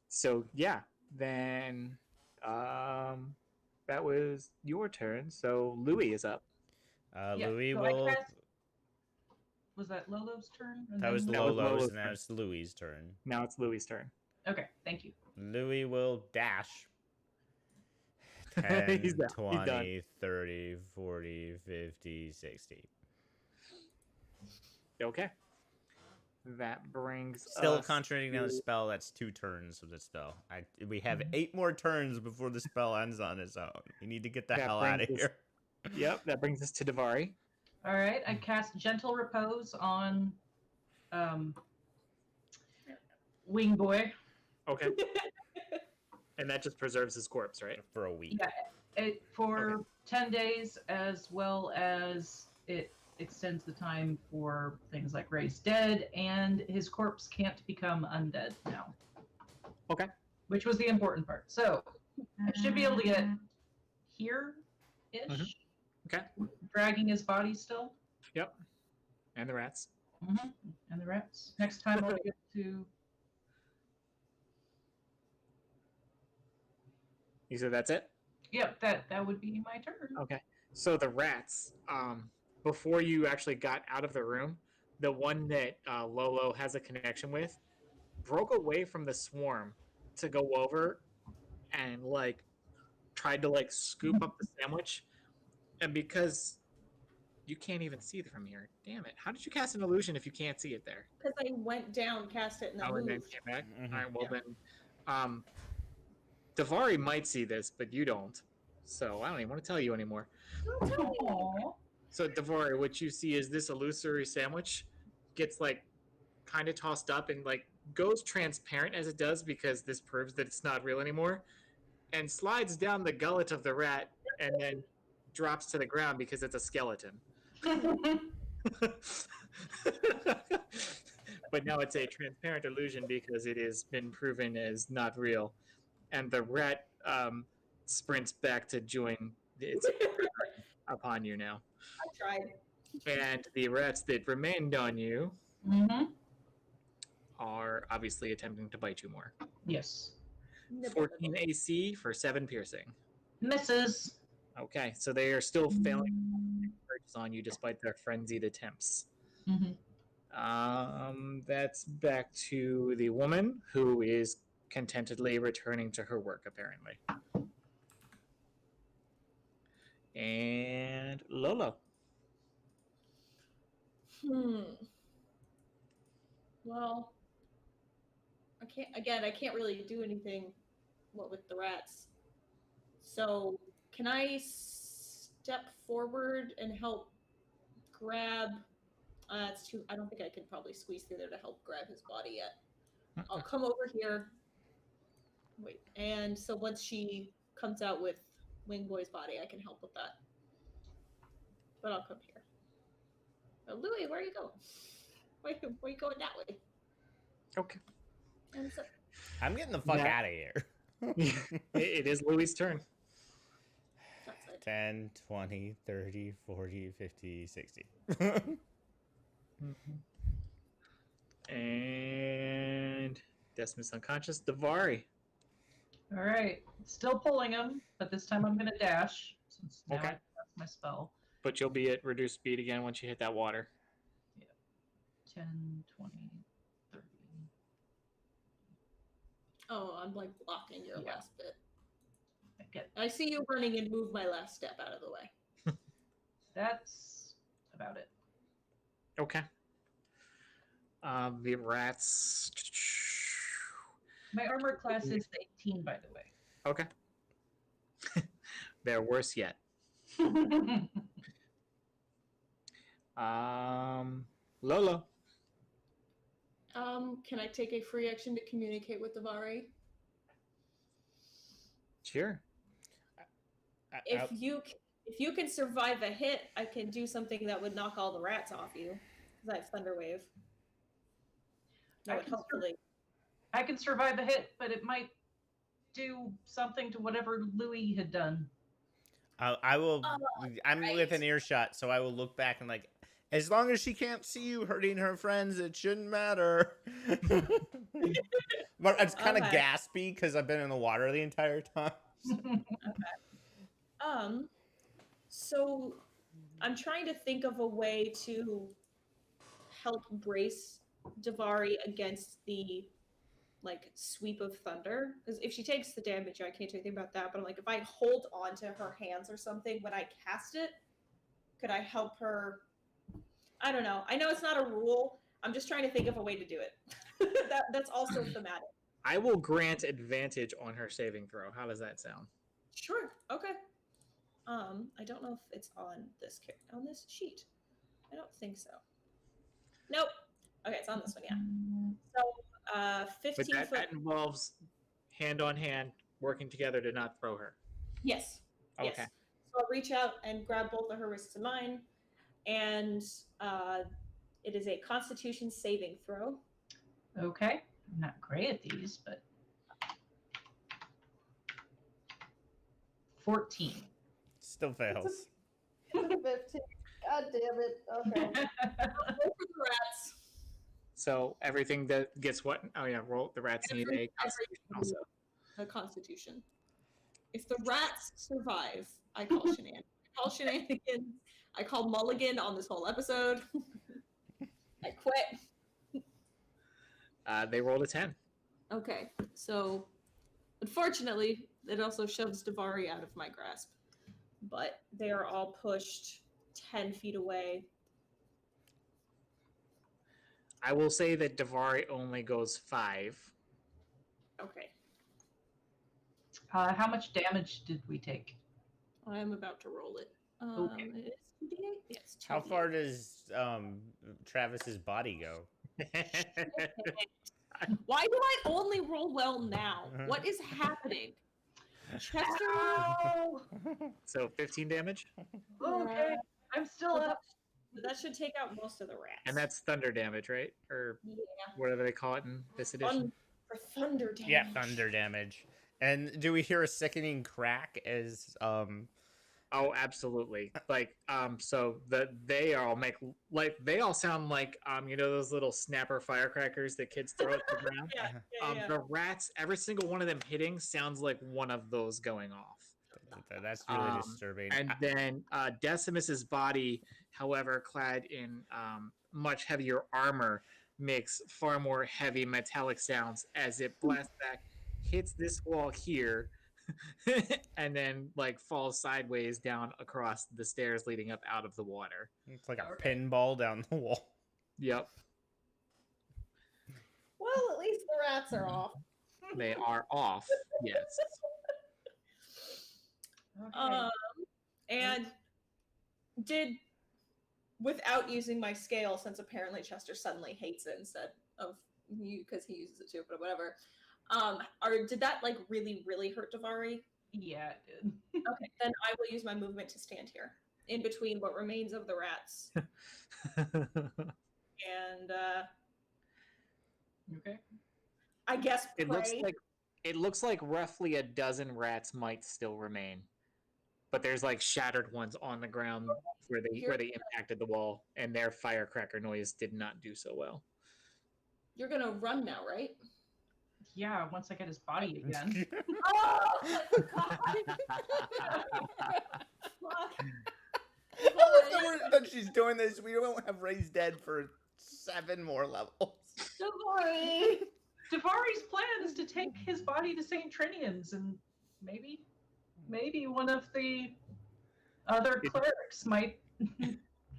so yeah, then that was your turn. So Louis is up. Louis so will. Was that Lolo's turn? That was That was Lolo's, Lolo's and now it's Louis' turn. Now it's Louis' turn. Okay, thank you. Louis will dash. 10, He's done. 20, 30, 40, 50, 60. Okay. That brings Still us concentrating on the to- spell. That's 2 turns of the spell. We have 8 more turns before the spell ends on its own. We need to get the That hell out of brings us- here. Yep, that brings us to Davari. All right, I cast Gentle Repose on Wing Boy. Okay. And that just preserves his corpse, right? For a week. Yeah, for 10 days, as well as it extends the time for things like raised dead, and his corpse can't become undead now. Okay. Which was the important part. So I should be able to get here-ish. Mhm. Okay. Dragging his body still. Yep. And the rats. Mm-hmm. And the rats. Next time I'll get to... You said that's it? Yep, that would be my turn. Okay. So the rats, before you actually got out of the room, the one that Lolo has a connection with broke away from the swarm to go over and like tried to like scoop up the sandwich. And because you can't even see it from here, damn it! How did you cast an illusion if you can't see it there? Because I went down, cast it, and then And then moved. came back. Mhm. All right. Well Yeah. then, Davari might see this, but you don't. So I don't even want to tell you anymore. Don't tell me. Aww. So Davari, what you see is this illusory sandwich gets like kind of tossed up and like goes transparent as it does because this proves that it's not real anymore, and slides down the gullet of the rat and then drops to the ground because it's a skeleton. But now it's a transparent illusion because it has been proven as not real, and the rat sprints back to join its upon you now. I tried. And the rats that remained on you Mm-hmm. are obviously attempting to bite you more. Yes. 14 AC for 7 piercing. Misses. Okay, so they are still failing on you despite their frenzied attempts. Mm-hmm. That's back to the woman who is contentedly returning to her work, apparently. And Lolo. Well, I can't really do anything with the rats. So, can I step forward and help grab? It's too. I don't think I can probably squeeze through there to help grab his body yet. I'll come over here. Wait, and so once she comes out with Wing Boy's body, I can help with that. But I'll come here. Oh, Louis, where are you going? Where are you going that way? Okay. And so, I'm getting the fuck Yeah. out of here. It is Louis' turn. that's it. 10, 20, 30, 40, 50, 60. And Decimus unconscious. Davari. All right. Still pulling him, but this time I'm going to dash since now Okay. that's my spell. But you'll be at reduced speed again once you hit that water. 10, 20, 30. Oh, I'm like blocking your Yeah. last bit. I get I see you running and move my last step out of the way. that's about it. Okay. The rats. My armor class is 18, by the way. Okay. They're worse yet. Lolo. Can I take a free action to communicate with Davari? Sure. If you can survive a hit, I can do something that would knock all the rats off you. Because I have Thunder Wave. That would hopefully. I can survive a hit, but it might do something to whatever Louis had done. I will. I'm right. within earshot, so I will look back and like, as long as she can't see you hurting her friends, it shouldn't matter. But it's kind of Okay. gaspy because I've been in the water the entire time. So I'm trying to think of a way to help brace Davari against the like sweep of thunder. Because if she takes the damage, I can't do anything about that. But I'm like, if I hold on to her hands or something when I cast it, could I help her? I don't know. I know it's not a rule. I'm just trying to think of a way to do it. That's also thematic. I will grant advantage on her saving throw. How does that sound? Sure. Okay. I don't know if it's on this sheet. I don't think so. Nope. Okay, it's on this one, yeah. So But 15 that, foot. that involves hand on hand working together to not throw her. Yes. Yes. Okay. So I'll reach out and grab both of her wrists of mine, and it is a Constitution saving throw. Okay. I'm not great at these, but 14. Still fails. It's a 15. God damn it. Okay. Go for the rats. So everything that gets what? Oh yeah, roll. The rats need a Constitution also. A Constitution. If the rats survive, I call shenanigans. I call shenanigans. I call mulligan on this whole episode. I quit. They rolled a 10. Okay, so unfortunately, it also shoves Davari out of my grasp. But they are all pushed 10 feet away. I will say that Davari only goes 5. Okay, How much damage did we take? I'm about to roll it. Okay. It is 2d8? Yes, 2d8. How far does Travis's body go? Why do I only roll well now? What is happening? Chester? Ow! So 15 damage, Okay. I'm still up. That should take out most of the rats. and that's thunder damage, right? Or yeah. whatever they call it in this edition. For thunder damage. Yeah, thunder damage. And do we hear a sickening crack as Oh, absolutely. Like, so they all sound like those little snapper firecrackers that kids throw at the ground. Yeah. The rats, every single one of them hitting sounds like one of those going off. that's really disturbing. And then Decimus's body, however, clad in much heavier armor, makes far more heavy metallic sounds as it blasts back, hits this wall here, and then like falls sideways down across the stairs leading up out of the water. It's like a pinball down the wall. Yep, Well, at least the rats are off. they are off. Yes. Okay. And without using my scale, since apparently Chester suddenly hates it instead of you because he uses it too, but whatever. Did that like really, really hurt Davari? Yeah, it did. Okay, then I will use my movement to stand here in between what remains of the rats. And Okay. I guess It pray. looks like roughly a dozen rats might still remain, but there's like shattered ones on the ground where they impacted the wall, and their firecracker noise did not do so well. You're gonna run now, right? Yeah, once I get his body again. Oh, I forgot. that she's doing this, we won't have Ray's dead for 7 more levels. Davari. Davari's plan is to take his body to St. Trinian's, and maybe one of the other clerics might.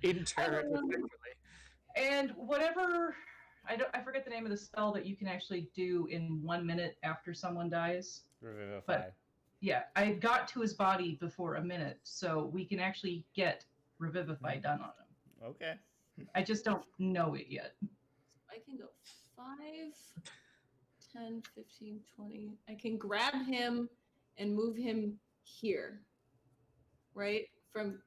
In turn, eventually. And whatever, I forget the name of the spell that you can actually do in 1 minute after someone dies. Revivify. But yeah, I got to his body before a minute, so we can actually get Revivify done on him. Okay. I just don't know it yet. I can go 5, 10, 15, 20. I can grab him and move him here. Right? From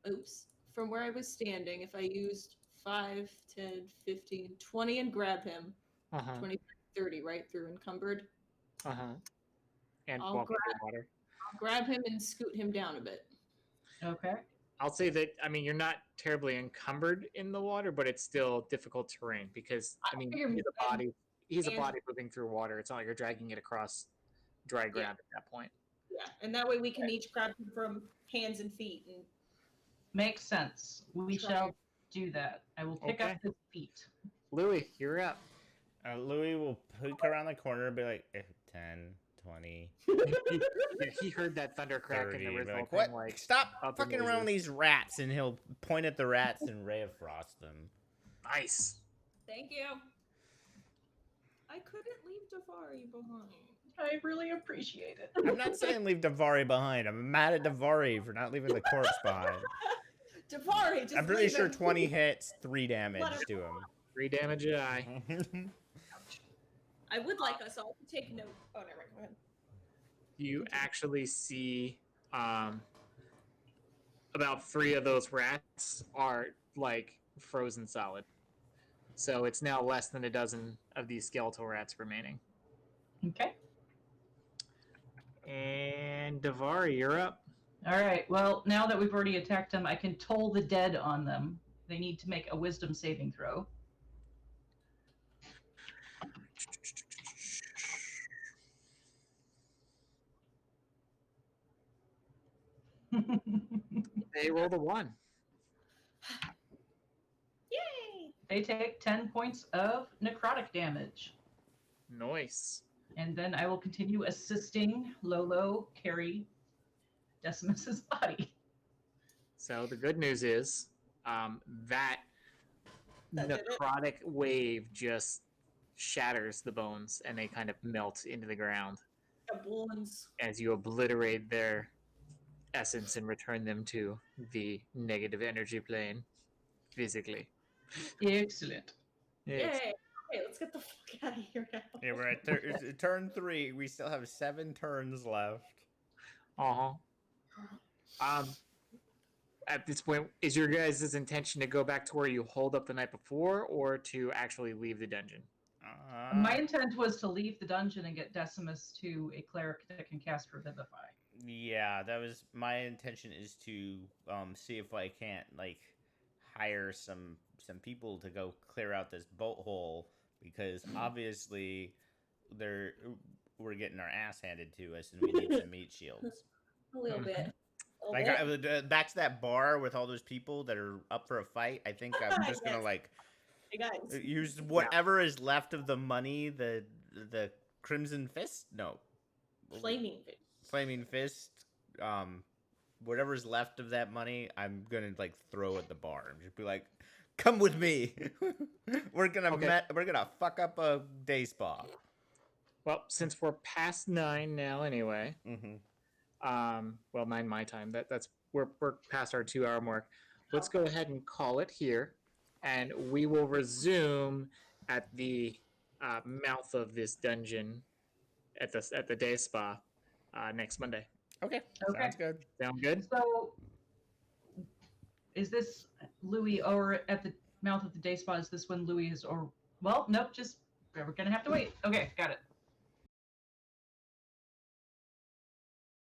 where I was standing, if I used 5, 10, 15, 20 and grab him, 20, 30, right? Through encumbered. And I'll walk into water. I'll grab him and scoot him down a bit. Okay. I'll say that you're not terribly encumbered in the water, but it's still difficult terrain because figure he's a body moving through water. It's not like you're dragging it across dry ground at that point. Yeah, and that way we can each grab him from hands and feet. And Makes sense. We shall do that. I will pick up his feet. Louis, you're up. Louis will peek around the corner and be like, 10, 20. He heard that thunder crack and the 30, result what? like Stop other fucking around with noises. these rats, and he'll point at the rats and ray of frost them. Nice. thank you. I couldn't leave Davari behind. I really appreciate it. I'm not saying leave Davari behind. I'm mad at Davari for not leaving the corpse behind. Davari, just I'm pretty leave sure him. 20 hits, 3 damage to him. 3 damage a eye. I would like us all to take note. Oh, never mind. Go ahead. You actually see about 3 of those rats are like frozen solid. So it's now less than a dozen of these skeletal rats remaining. Okay. And Davari, you're up. All right. Well, now that we've already attacked them, I can toll the dead on them. They need to make a wisdom saving throw. They rolled a 1. Yay! They take 10 points of necrotic damage. Nice. And then I will continue assisting Lolo carry Decimus's body. So the good news is that That did it. necrotic wave just shatters the bones and they kind of melt into the ground Bones. as you obliterate their essence and return them to the negative energy plane physically. Excellent. Yay! Okay, let's get the fuck out of here now. Yeah, we're at turn 3. We still have 7 turns left. Uh-huh. At this point, is your guys' intention to go back to where you holed up the night before or to actually leave the dungeon? My intent was to leave the dungeon and get Decimus to a cleric that can cast Revivify. Yeah, that was my intention, is to see if I can't like hire some people to go clear out this boat hole, because obviously we're getting our ass handed to us and we need some meat shields. A little bit. A Like bit. back to that bar with all those people that are up for a fight. I think I'm just gonna Yes. like Hey guys. use whatever is left of the money, the Crimson Fist, no, Flaming fish. Flaming Fist, whatever's left of that money, I'm gonna like throw at the bar and just be like, "Come with me. we're gonna fuck up a day spa." Well, since we're past 9 now anyway, Mm-hmm. 9 my time. That's we're past our 2-hour mark. Let's go ahead and call it here, and we will resume at the mouth of this dungeon at the day spa next Monday. Okay, sounds good. Sound good? So, is this Louis, or at the mouth of the day spa? Is this when Louis is, or well, nope, just we're gonna have to wait. Okay, got it.